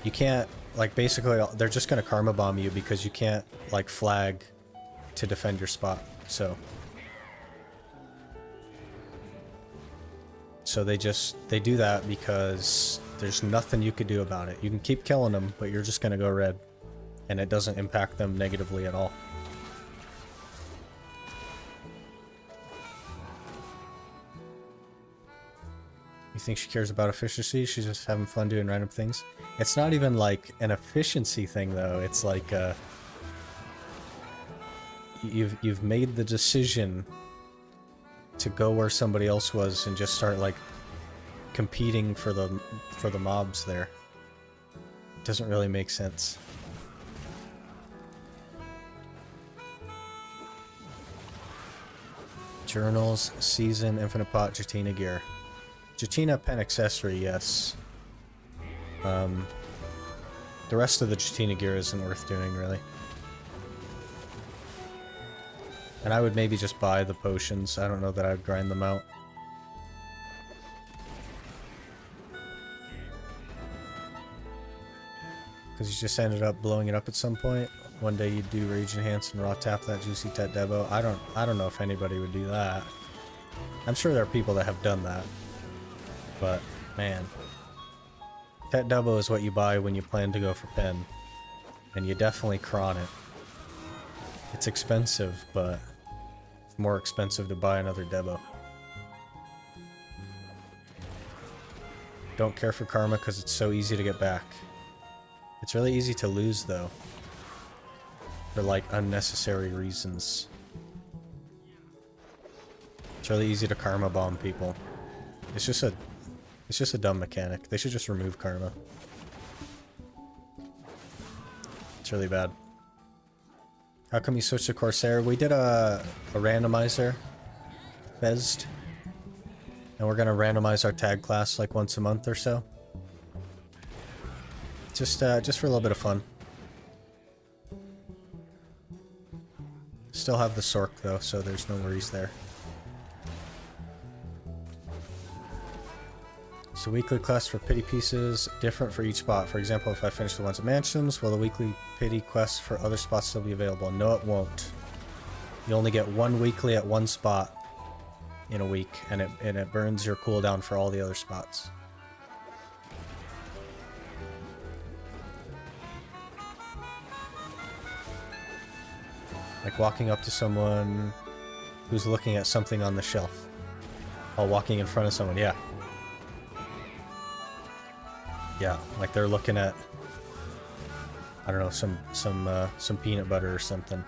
Speaker 1: You can't, like, basically, they're just going to karma bomb you because you can't, like, flag to defend your spot, so. So they do that because there's nothing you could do about it. You can keep killing them, but you're just going to go red. And it doesn't impact them negatively at all. You think she cares about efficiency? She's just having fun doing random things? It's not even like an efficiency thing though. It's like you've made the decision to go where somebody else was and just start like competing for the mobs there. It doesn't really make sense. Journals, season, infinite pot, Jatina gear. Jatina pen accessory, yes. The rest of the Jatina gear isn't worth doing, really. And I would maybe just buy the potions. I don't know that I would grind them out. Because you just ended up blowing it up at some point. One day you'd do Rage Enhance and raw tap that Juicy Tet Debo. I don't know if anybody would do that. I'm sure there are people that have done that. But, man. Tet Debo is what you buy when you plan to go for pen. And you definitely cron it. It's expensive, but it's more expensive to buy another Debo. Don't care for karma because it's so easy to get back. It's really easy to lose, though. For, like, unnecessary reasons. It's really easy to karma bomb people. It's just a dumb mechanic. They should just remove karma. It's really bad. How come you switched to Corsair? We did a randomizer. Fezd. And we're gonna randomize our tag class like once a month or so. Just for a little bit of fun. Still have the Sork though, so there's no worries there. So weekly quest for pity pieces, different for each spot. For example, if I finish the ones at Manshaums, will the weekly pity quest for other spots still be available? No, it won't. You only get one weekly at one spot in a week, and it burns your cooldown for all the other spots. Like walking up to someone who's looking at something on the shelf while walking in front of someone, yeah. Yeah, like they're looking at, I don't know, some peanut butter or something.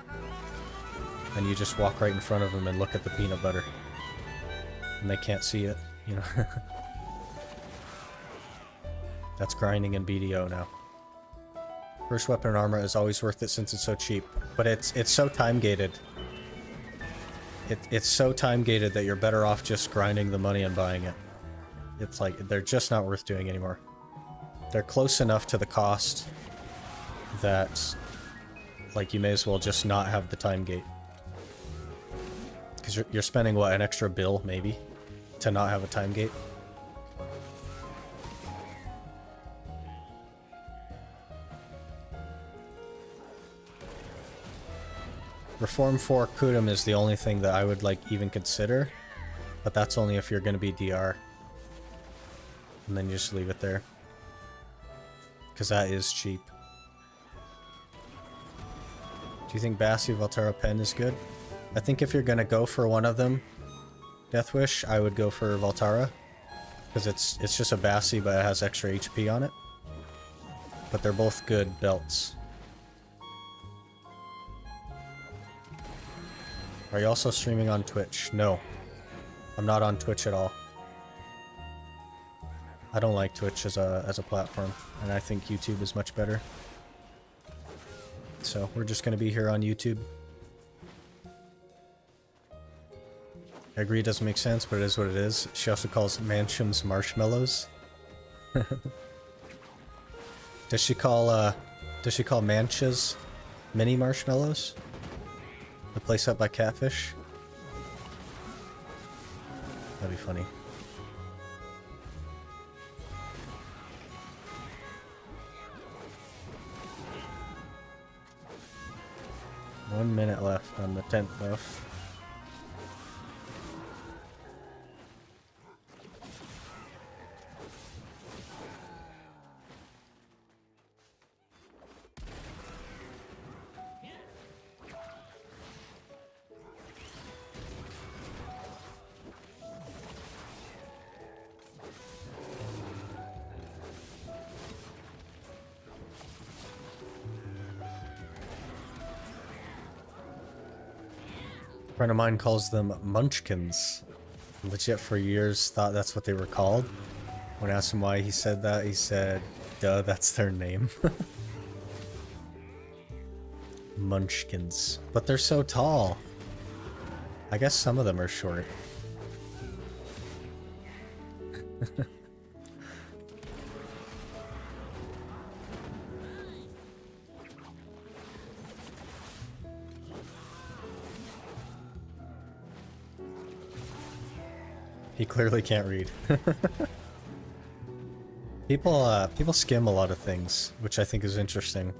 Speaker 1: And you just walk right in front of them and look at the peanut butter. And they can't see it, you know. That's grinding in BDO now. First weapon and armor is always worth it since it's so cheap. But it's so time-gated. It's so time-gated that you're better off just grinding the money and buying it. It's like, they're just not worth doing anymore. They're close enough to the cost that, like, you may as well just not have the time gate. Because you're spending, what, an extra bill, maybe, to not have a time gate? Reform 4 Kudum is the only thing that I would, like, even consider. But that's only if you're going to be DR. And then you just leave it there. Because that is cheap. Do you think Bassi Volterra Pen is good? I think if you're going to go for one of them, Death Wish, I would go for Volterra. Because it's just a Bassi, but it has extra HP on it. But they're both good belts. Are you also streaming on Twitch? No. I'm not on Twitch at all. I don't like Twitch as a platform, and I think YouTube is much better. So we're just going to be here on YouTube. I agree it doesn't make sense, but it is what it is. She also calls Manshaums marshmallows. Does she call Manchas mini marshmallows? The place up by Catfish? That'd be funny. One minute left on the 10th buff. A friend of mine calls them munchkins. Legit for years thought that's what they were called. When I asked him why he said that, he said, duh, that's their name. Munchkins. But they're so tall. I guess some of them are short. He clearly can't read. People skim a lot of things, which I think is interesting.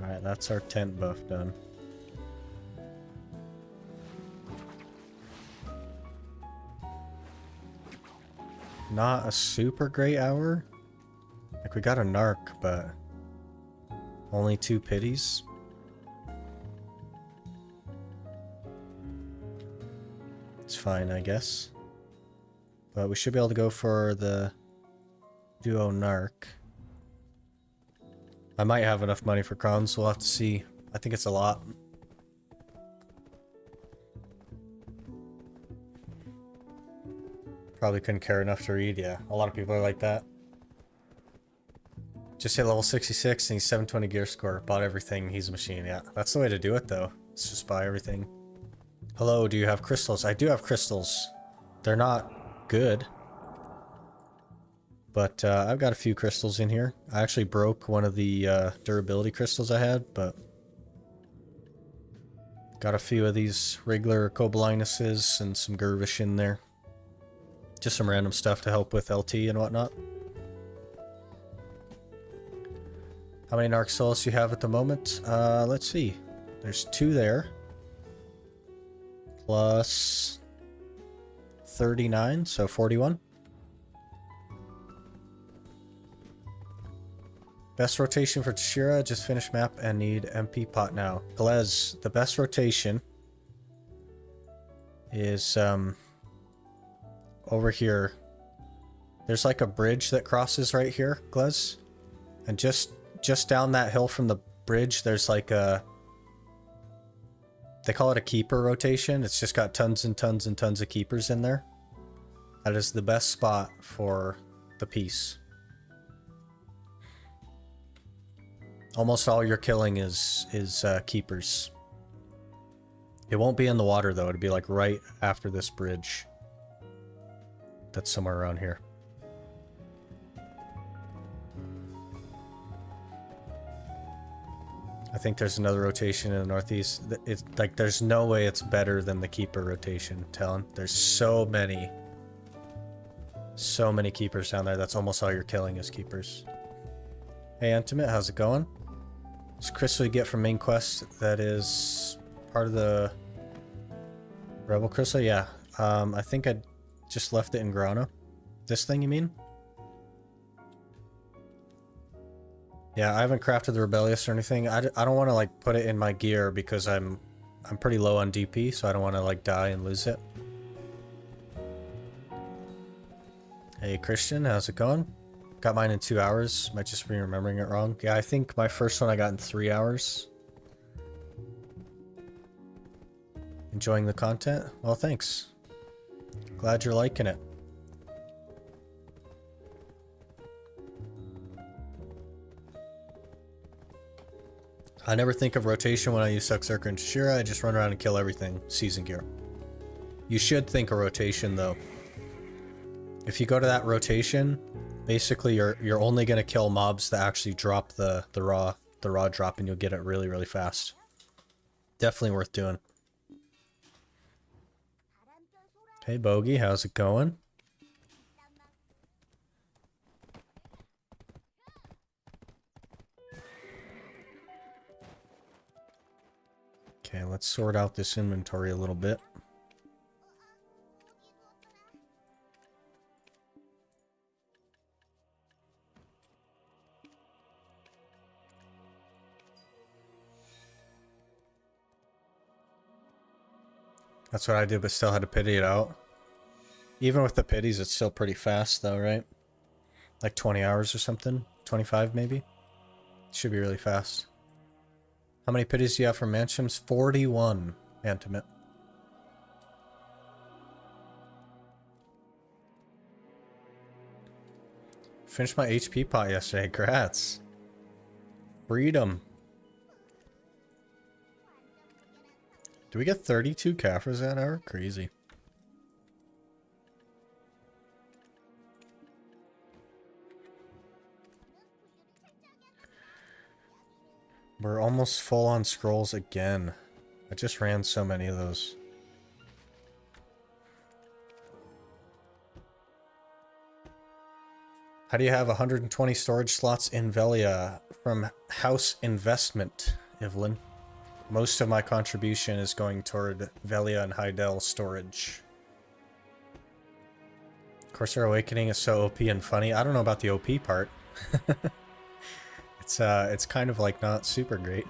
Speaker 1: Alright, that's our tent buff done. Not a super great hour. Like, we got a narc, but only 2 pities. It's fine, I guess. But we should be able to go for the duo narc. I might have enough money for crowns, we'll have to see. I think it's a lot. Probably couldn't care enough to read, yeah. A lot of people are like that. Just hit level 66 and he's 720 gear score. Bought everything, he's a machine, yeah. That's the way to do it though. Let's just buy everything. Hello, do you have crystals? I do have crystals. They're not good. But I've got a few crystals in here. I actually broke one of the durability crystals I had, but got a few of these regular Cobalinuses and some Gervish in there. Just some random stuff to help with LT and whatnot. How many Narc Souls do you have at the moment? Let's see. There's 2 there. Plus 39, so 41. Best rotation for Tashira, just finished map and need MP pot now. Glez, the best rotation is over here. There's like a bridge that crosses right here, Glez. And just down that hill from the bridge, there's like a... They call it a keeper rotation. It's just got tons and tons and tons of keepers in there. That is the best spot for the piece. Almost all your killing is keepers. It won't be in the water though. It'll be like right after this bridge. That's somewhere around here. I think there's another rotation in the northeast. It's like there's no way it's better than the keeper rotation, Talon. There's so many keepers down there. That's almost all you're killing is keepers. Hey Intimate, how's it going? This crystal you get from main quest that is part of the Rebel crystal? Yeah. I think I just left it in Grana. This thing you mean? Yeah, I haven't crafted the Rebellious or anything. I don't want to like put it in my gear because I'm pretty low on DP, so I don't want to like die and lose it. Hey Christian, how's it going? Got mine in 2 hours. Might just be remembering it wrong. Yeah, I think my first one I got in 3 hours. Enjoying the content? Well, thanks. Glad you're liking it. I never think of rotation when I use Suckzerker and Tashira. I just run around and kill everything. Season gear. You should think of rotation though. If you go to that rotation, basically you're only gonna kill mobs that actually drop the raw drop, and you'll get it really, really fast. Definitely worth doing. Hey Bogey, how's it going? Okay, let's sort out this inventory a little bit. That's what I did, but still had to pity it out. Even with the pities, it's still pretty fast though, right? Like 20 hours or something? 25 maybe? Should be really fast. How many pities do you have for Manshaums? 41, Intimate. Finished my HP pot yesterday. Grats. Freedom. Do we get 32 Caffers that hour? Crazy. We're almost full on scrolls again. I just ran so many of those. How do you have 120 storage slots in Velia? From House Investment, Evelyn. Most of my contribution is going toward Velia and Heidel storage. Corsair Awakening is so OP and funny. I don't know about the OP part. It's kind of like not super great.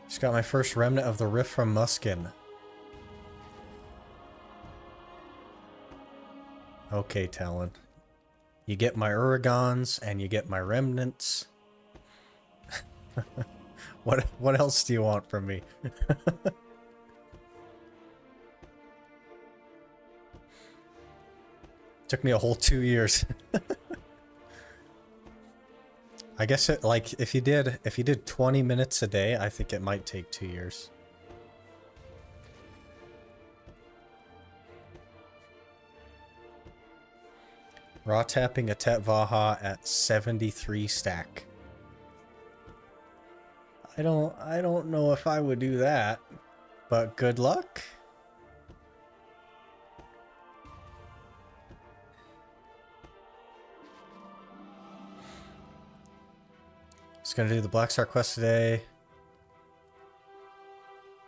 Speaker 1: Just got my first remnant of the Rift from Muskin. Okay, Talon. You get my Uragons and you get my remnants. What else do you want from me? Took me a whole 2 years. I guess it, like if you did 20 minutes a day, I think it might take 2 years. Raw tapping a Tet Vaha at 73 stack. I don't know if I would do that, but good luck. Just gonna do the Black Star quest today.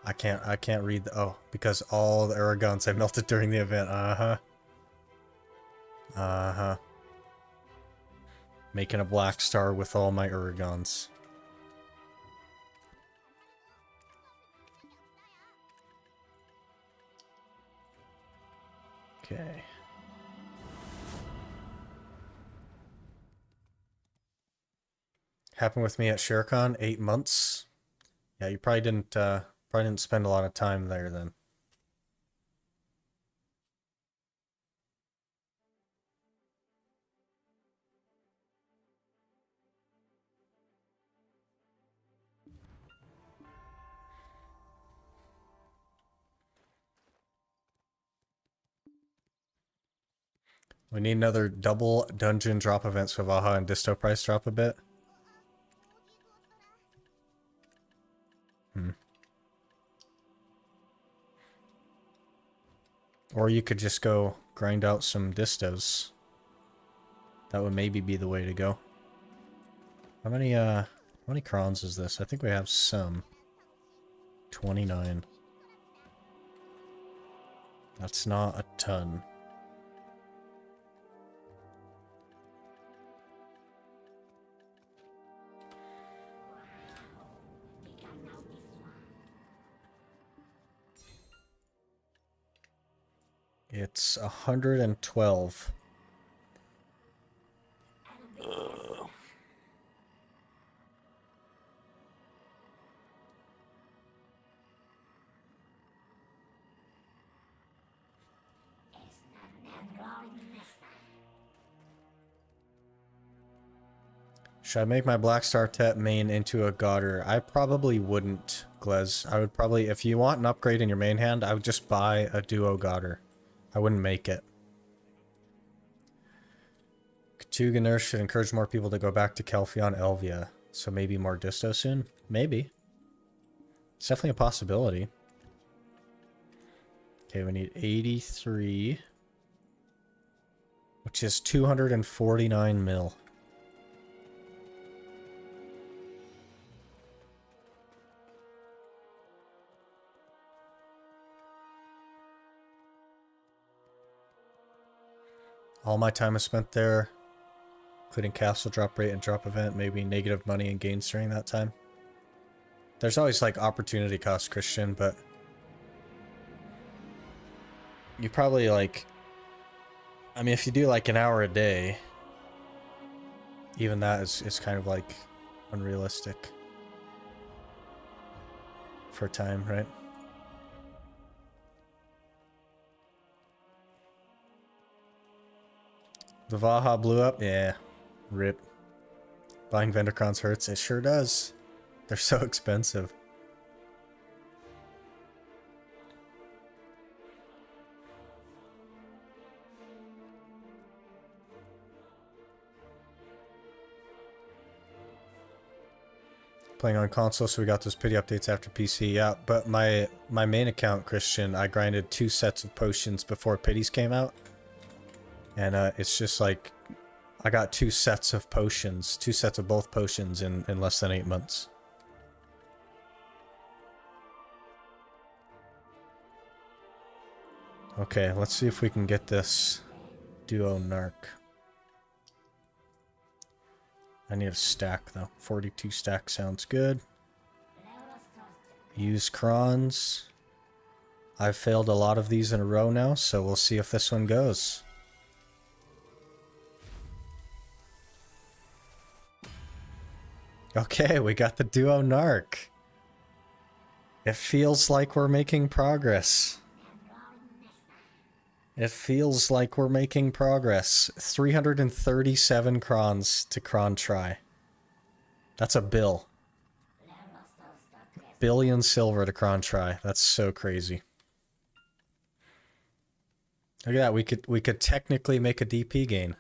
Speaker 1: I can't read the, oh, because all the Aragons I melted during the event. Making a Black Star with all my Aragons. Okay. Happened with me at ShareCon, 8 months. Yeah, you probably didn't spend a lot of time there then. We need another double dungeon drop event so Vaha and Disto price drop a bit. Or you could just go grind out some Distos. That would maybe be the way to go. How many crons is this? I think we have some. 29. That's not a ton. It's 112. Should I make my Black Star Tet main into a Godder? I probably wouldn't, Glez. I would probably, if you want an upgrade in your main hand, I would just buy a duo Godder. I wouldn't make it. Katuga nerfs should encourage more people to go back to Kelphion Elvia. So maybe more Disto soon? Maybe. It's definitely a possibility. Okay, we need 83. Which is 249 mil. All my time is spent there, including castle drop rate and drop event, maybe negative money and gains during that time. There's always like opportunity cost, Christian, but you probably like, I mean, if you do like an hour a day, even that is kind of like unrealistic for time, right? The Vaha blew up? Yeah. Rip. Buying vendor crons hurts. It sure does. They're so expensive. Playing on console, so we got those pity updates after PC. Yeah, but my main account, Christian, I grinded 2 sets of potions before pities came out. And it's just like, I got 2 sets of potions, 2 sets of both potions in less than 8 months. Okay, let's see if we can get this duo narc. I need a stack though. 42 stack sounds good. Use crons. I've failed a lot of these in a row now, so we'll see if this one goes. Okay, we got the duo narc. It feels like we're making progress. It feels like we're making progress. 337 crons to cron try. That's a bill. Billion silver to cron try. That's so crazy. Look at that. We could technically make a DP gain.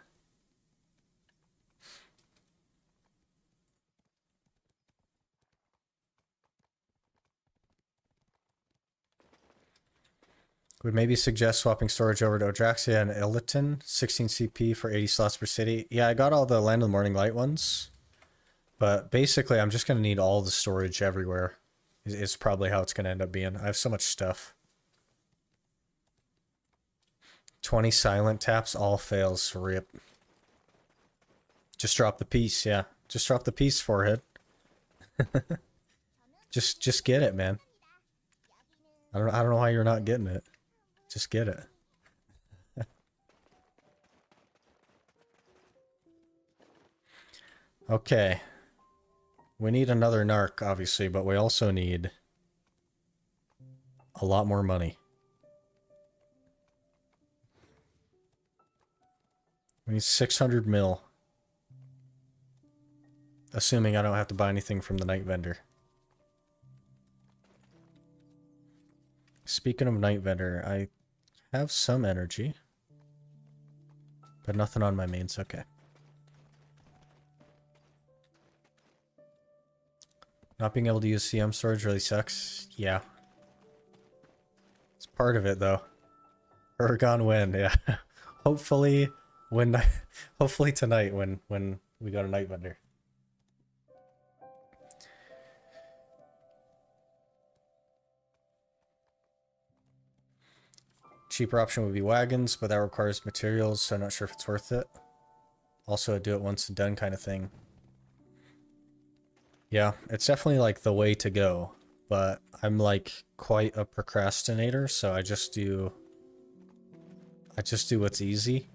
Speaker 1: Would maybe suggest swapping storage over to Odraxia and Illiton. 16 CP for 80 slots per city. Yeah, I got all the Land of the Morning Light ones. But basically, I'm just going to need all the storage everywhere. Is probably how it's going to end up being. I have so much stuff. 20 silent taps, all fails. Rip. Just drop the piece, yeah. Just drop the piece, forehead. just get it, man. I don't know why you're not getting it. Just get it. Okay. We need another narc, obviously, but we also need a lot more money. We need 600 mil. Assuming I don't have to buy anything from the night vendor. Speaking of night vendor, I have some energy, but nothing on my mains. Okay. Not being able to use CM storage really sucks. Yeah. It's part of it though. Oregon win, yeah. Hopefully hopefully tonight when we got a night vendor. Cheaper option would be wagons, but that requires materials, so I'm not sure if it's worth it. Also a do it once and done kind of thing. Yeah, it's definitely like the way to go, but I'm like quite a procrastinator, so I just do what's easy.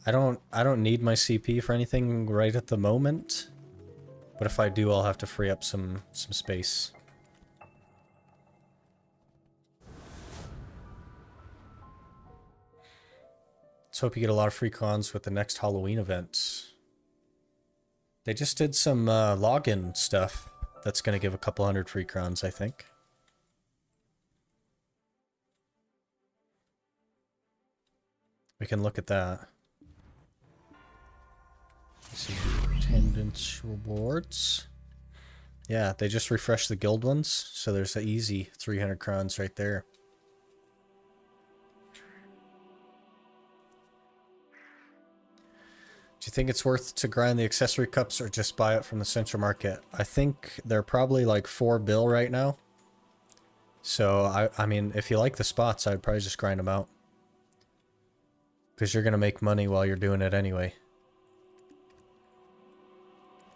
Speaker 1: I don't need my CP for anything right at the moment, but if I do, I'll have to free up some space. Let's hope you get a lot of free cons with the next Halloween event. They just did some login stuff that's going to give a couple hundred free crons, I think. We can look at that. Let's see, attendance rewards. Yeah, they just refreshed the guild ones, so there's an easy 300 crons right there. Do you think it's worth to grind the accessory cups or just buy it from the central market? I think they're probably like 4 bill right now. So, I mean, if you like the spots, I'd probably just grind them out. Because you're going to make money while you're doing it anyway.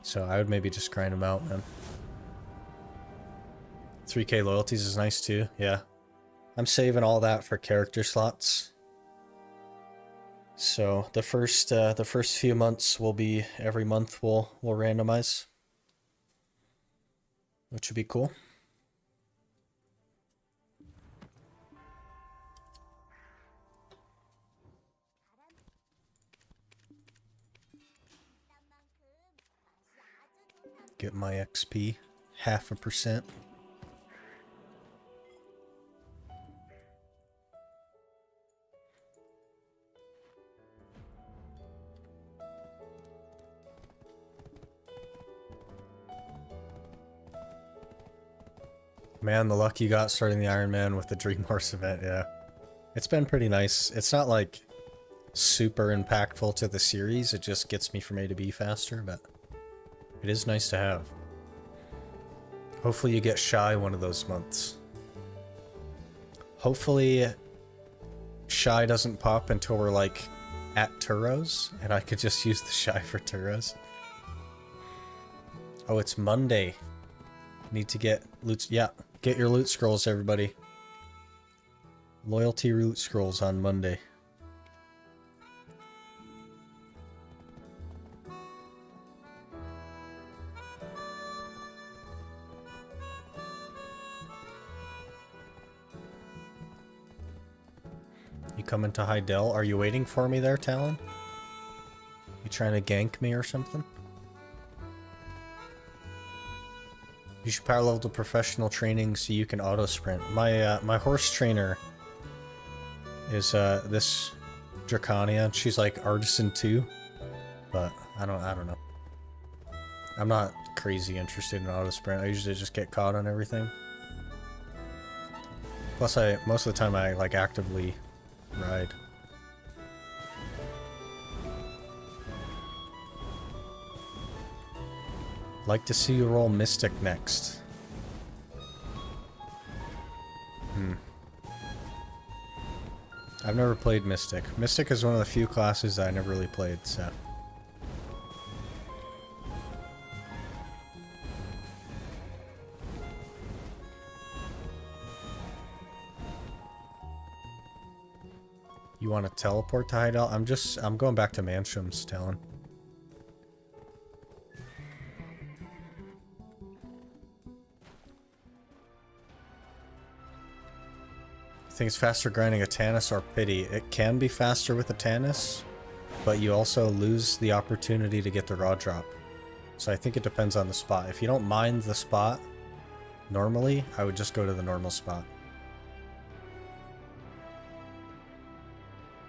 Speaker 1: So I would maybe just grind them out, man. 3K loyalties is nice too, yeah. I'm saving all that for character slots. So the first few months will be every month we'll randomize, which would be cool. Get my XP 0.5%. Man, the luck you got starting the Ironman with the Dream Horse event, yeah. It's been pretty nice. It's not like super impactful to the series, it just gets me from A to B faster, but it is nice to have. Hopefully you get Shy one of those months. Hopefully Shy doesn't pop until we're like at Turos, and I could just use the Shy for Turos. Oh, it's Monday. Need to get loot. Yeah, get your loot scrolls, everybody. Loyalty loot scrolls on Monday. You coming to Heidel? Are you waiting for me there, Talon? You trying to gank me or something? You should power level to professional training so you can auto sprint. My horse trainer is this Draconia. She's like artisan 2, but I don't know. I'm not crazy interested in auto sprint. I usually just get caught on everything. Plus, most of the time I like actively ride. Like to see you roll Mystic next. I've never played Mystic. Mystic is one of the few classes that I never really played, so. You want to teleport to Heidel? I'm going back to Manshaums, Talon. I think it's faster grinding a Tannis or Pity. It can be faster with a Tannis, but you also lose the opportunity to get the raw drop. So I think it depends on the spot. If you don't mind the spot, normally, I would just go to the normal spot.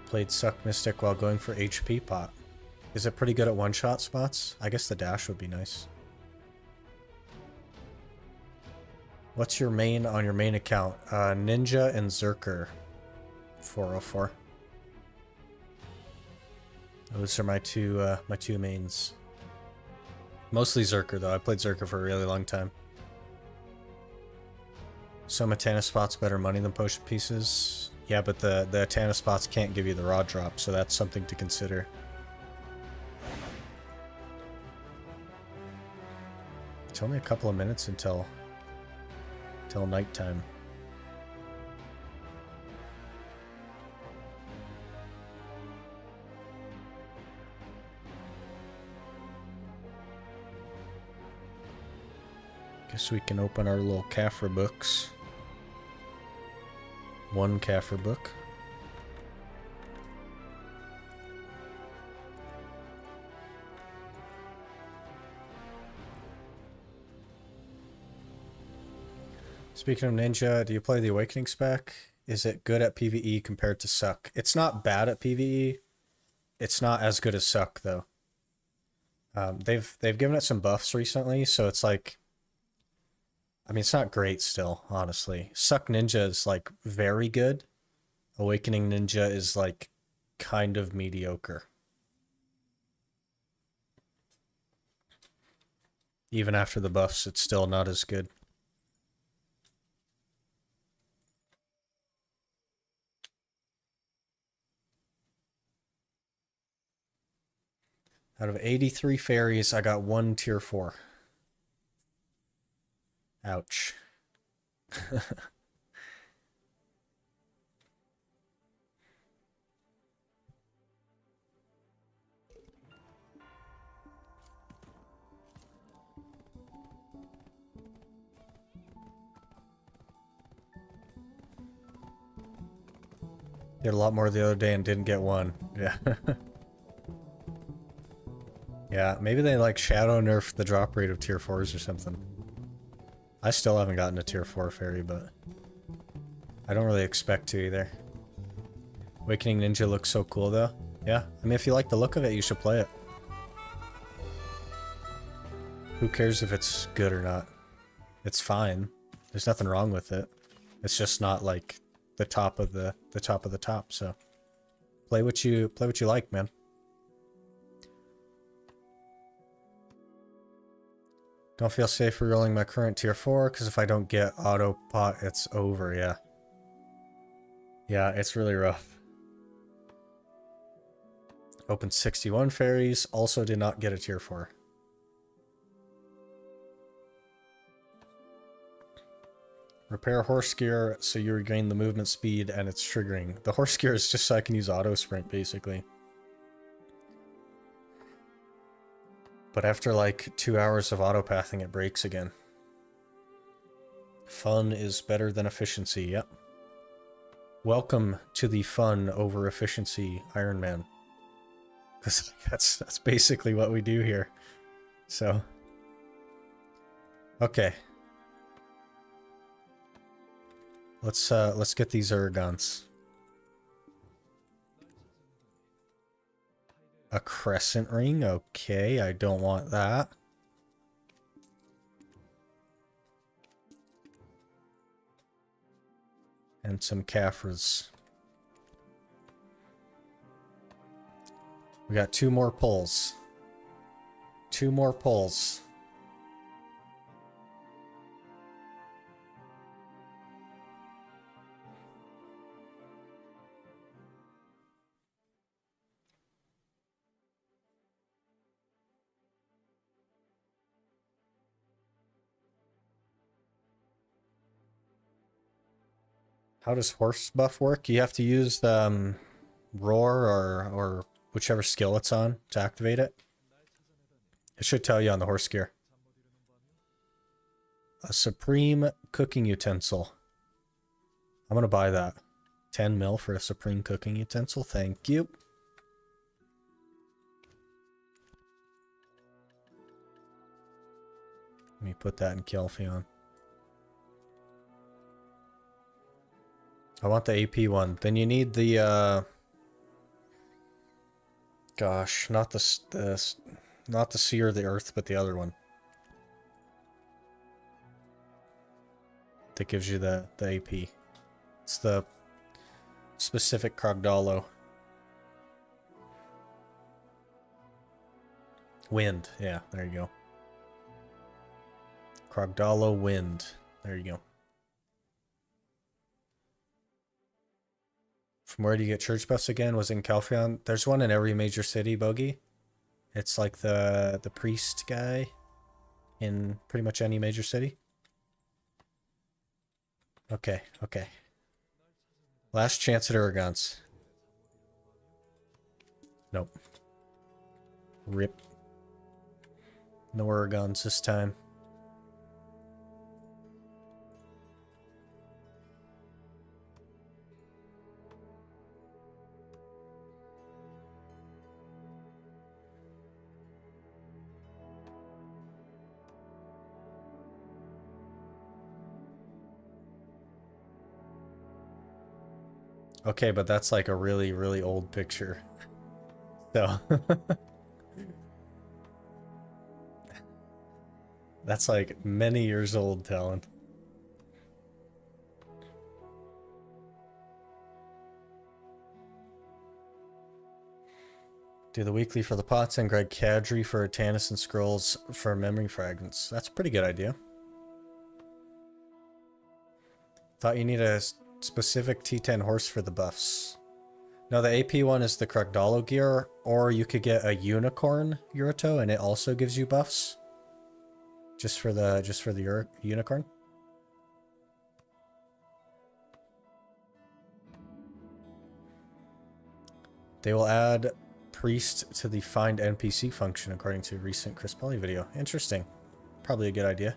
Speaker 1: Played Suck Mystic while going for HP pot. Is it pretty good at one-shot spots? I guess the dash would be nice. What's your main on your main account? Ninja and Zerker. 404. Those are my two mains. Mostly Zerker though. I played Zerker for a really long time. So Matana spots better money than potion pieces. Yeah, but the Atana spots can't give you the raw drop, so that's something to consider. It's only a couple of minutes until nighttime. Guess we can open our little Kaffir books. One Kaffir book. Speaking of Ninja, do you play the Awakening spec? Is it good at PvE compared to Suck? It's not bad at PvE. It's not as good as Suck though. They've given it some buffs recently, so it's like, I mean, it's not great still, honestly. Suck Ninja is like very good. Awakening Ninja is like kind of mediocre. Even after the buffs, it's still not as good. Out of 83 ferries, I got 1 tier 4. Ouch. Did a lot more the other day and didn't get 1. Yeah. Yeah, maybe they like shadow nerfed the drop rate of tier 4s or something. I still haven't gotten a tier 4 fairy, but I don't really expect to either. Awakening Ninja looks so cool though. Yeah, I mean if you like the look of it, you should play it. Who cares if it's good or not? It's fine. There's nothing wrong with it. It's just not like the top of the top, so play what you like, man. Don't feel safe rerolling my current tier 4 because if I don't get auto pot, it's over. Yeah. Yeah, it's really rough. Opened 61 fairies, also did not get a tier 4. Repair horse gear so you regain the movement speed and it's triggering. The horse gear is just so I can use auto sprint basically. But after like 2 hours of auto pathing, it breaks again. Fun is better than efficiency, yep. Welcome to the fun over efficiency Ironman. Because that's basically what we do here. So. Okay. Let's get these Urgons. A crescent ring, okay, I don't want that. And some Caphras. We got 2 more pulls. 2 more pulls. How does horse buff work? You have to use the roar or whichever skill it's on to activate it. It should tell you on the horse gear. A supreme cooking utensil. I'm gonna buy that. 10 mil for a supreme cooking utensil. Thank you. Let me put that in Kelfion. I want the AP one. Then you need the gosh, not the Seer of the Earth, but the other one. That gives you the AP. It's the specific Krogdalo. Wind, yeah, there you go. Krogdalo Wind. There you go. From where do you get church buffs again? Was in Calpheon. There's one in every major city, Bogey. It's like the priest guy in pretty much any major city. Okay, okay. Last chance at Urgons. Nope. Rip. No Urgons this time. Okay, but that's like a really, really old picture. So. That's like many years old, Talon. Do the weekly for the pots and Greg Kadri for Tannis and Scrolls for memory fragments. That's a pretty good idea. Thought you need a specific T10 horse for the buffs. No, the AP one is the Krugdalo gear, or you could get a unicorn Yurato and it also gives you buffs. Just for the unicorn. They will add priest to the find NPC function according to a recent Chris Polly video. Interesting. Probably a good idea.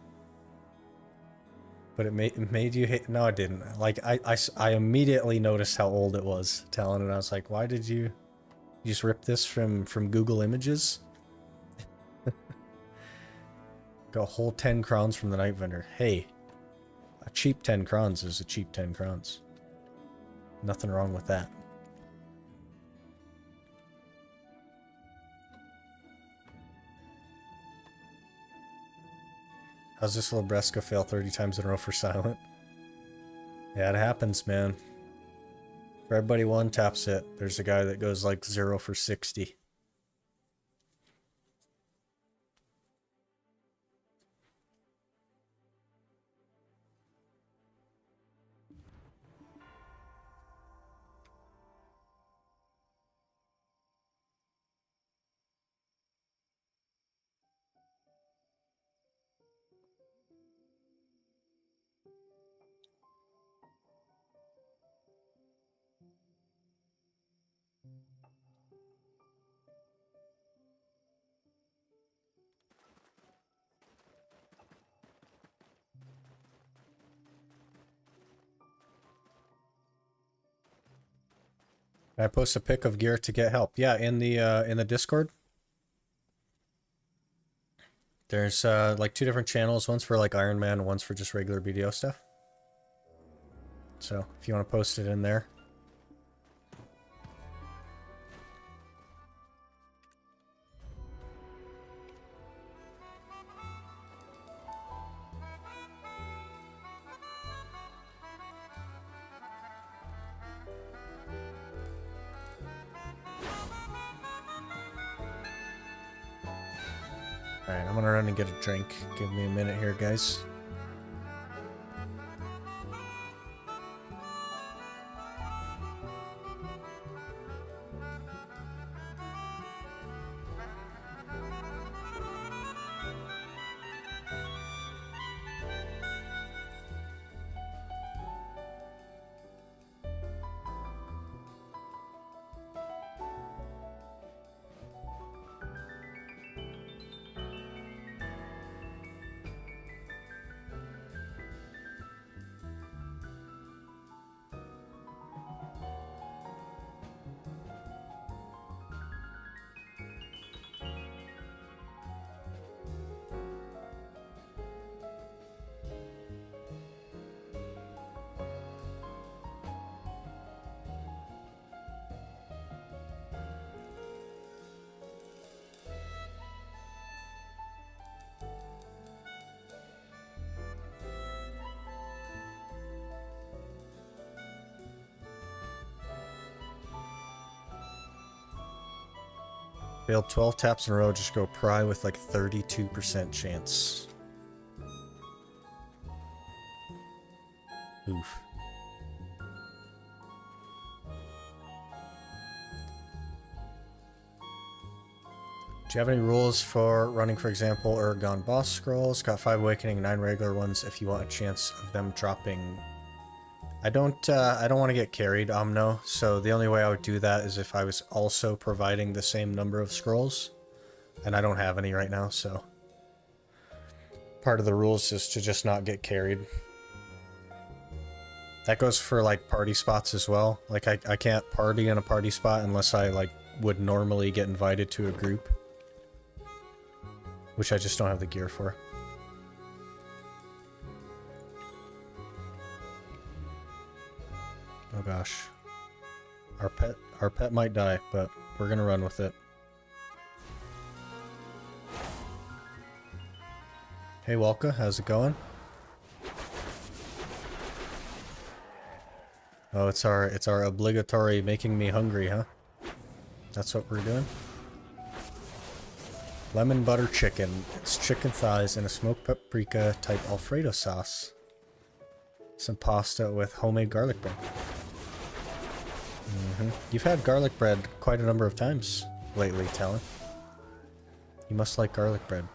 Speaker 1: But it made you hate. No, it didn't. Like I immediately noticed how old it was, Talon, and I was like, why did you just rip this from Google Images? Got a whole 10 crowns from the night vendor. Hey, a cheap 10 crowns is a cheap 10 crowns. Nothing wrong with that. How's this little Bresca fail 30 times in a row for silent? Yeah, it happens, man. For everybody one taps it, there's a guy that goes like 0 for 60. I post a pic of gear to get help. Yeah, in the Discord. There's like 2 different channels. One's for like Ironman, one's for just regular BDO stuff. So if you want to post it in there. Alright, I'm gonna run and get a drink. Give me a minute here, guys. Failed 12 taps in a row, just go pry with like 32% chance. Oof. Do you have any rules for running, for example, Urgon boss scrolls? Got 5 awakening, 9 regular ones if you want a chance of them dropping. I don't want to get carried, Omno, so the only way I would do that is if I was also providing the same number of scrolls. And I don't have any right now, so part of the rules is to just not get carried. That goes for like party spots as well. Like I can't party in a party spot unless I like would normally get invited to a group, which I just don't have the gear for. Oh gosh. Our pet might die, but we're gonna run with it. Hey Walka, how's it going? Oh, it's our obligatory making me hungry, huh? That's what we're doing. Lemon butter chicken. It's chicken thighs in a smoked paprika type Alfredo sauce. Some pasta with homemade garlic bread. You've had garlic bread quite a number of times lately, Talon. You must like garlic bread.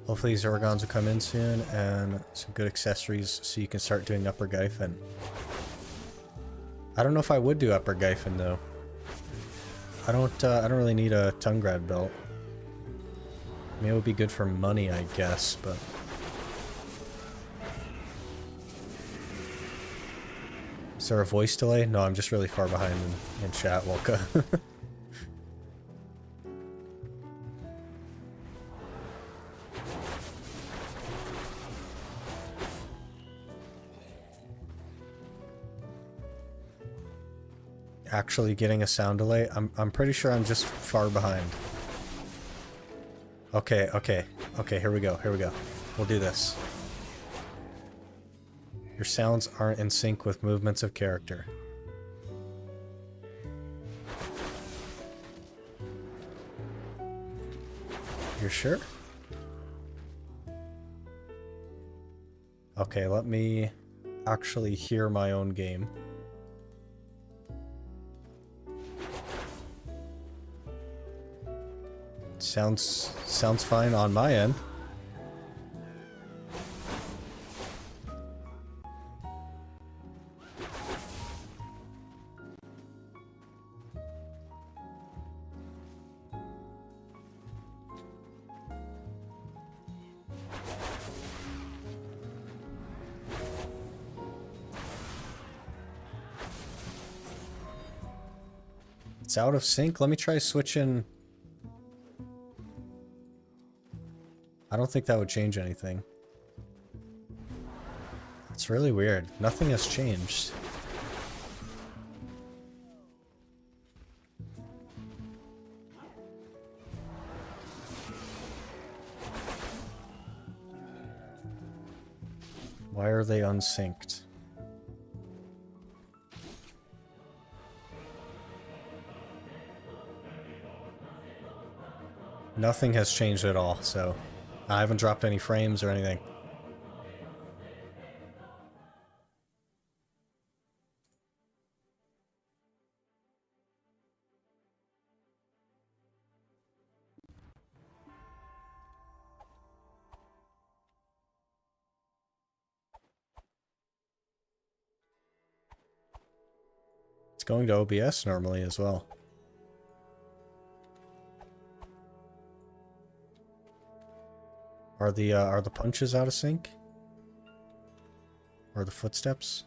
Speaker 1: Hopefully these organs will come in soon and some good accessories so you can start doing upper Gyfin. I don't know if I would do upper Gyfin though. I don't really need a tongue grad belt. I mean, it would be good for money, I guess, but... Is there a voice delay? No, I'm just really far behind in chat, Wolka. Actually getting a sound delay? I'm pretty sure I'm just far behind. Okay, here we go, We'll do this. Your sounds aren't in sync with movements of character. You're sure? Okay, let me actually hear my own game. Sounds fine on my end. It's out of sync. Let me try switching. I don't think that would change anything. It's really weird. Nothing has changed. Why are they unsynced? Nothing has changed at all, so I haven't dropped any frames or anything. It's going to OBS normally as well. Are the punches out of sync? Or the footsteps?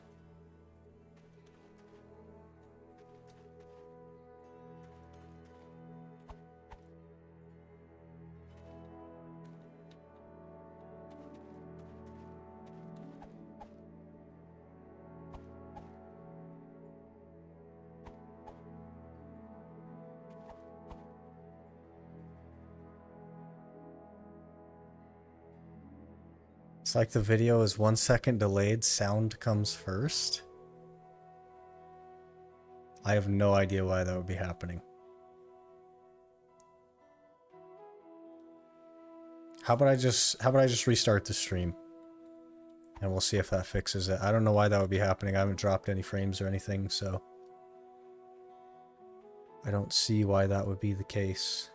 Speaker 1: It's like the video is 1 second delayed, sound comes first. I have no idea why that would be happening. How about I just restart the stream? And we'll see if that fixes it. I don't know why that would be happening. I haven't dropped any frames or anything, so I don't see why that would be the case.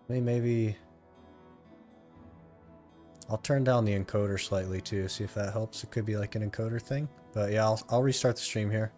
Speaker 1: Maybe I'll turn down the encoder slightly too, see if that helps. It could be like an encoder thing. But yeah, I'll restart the stream here.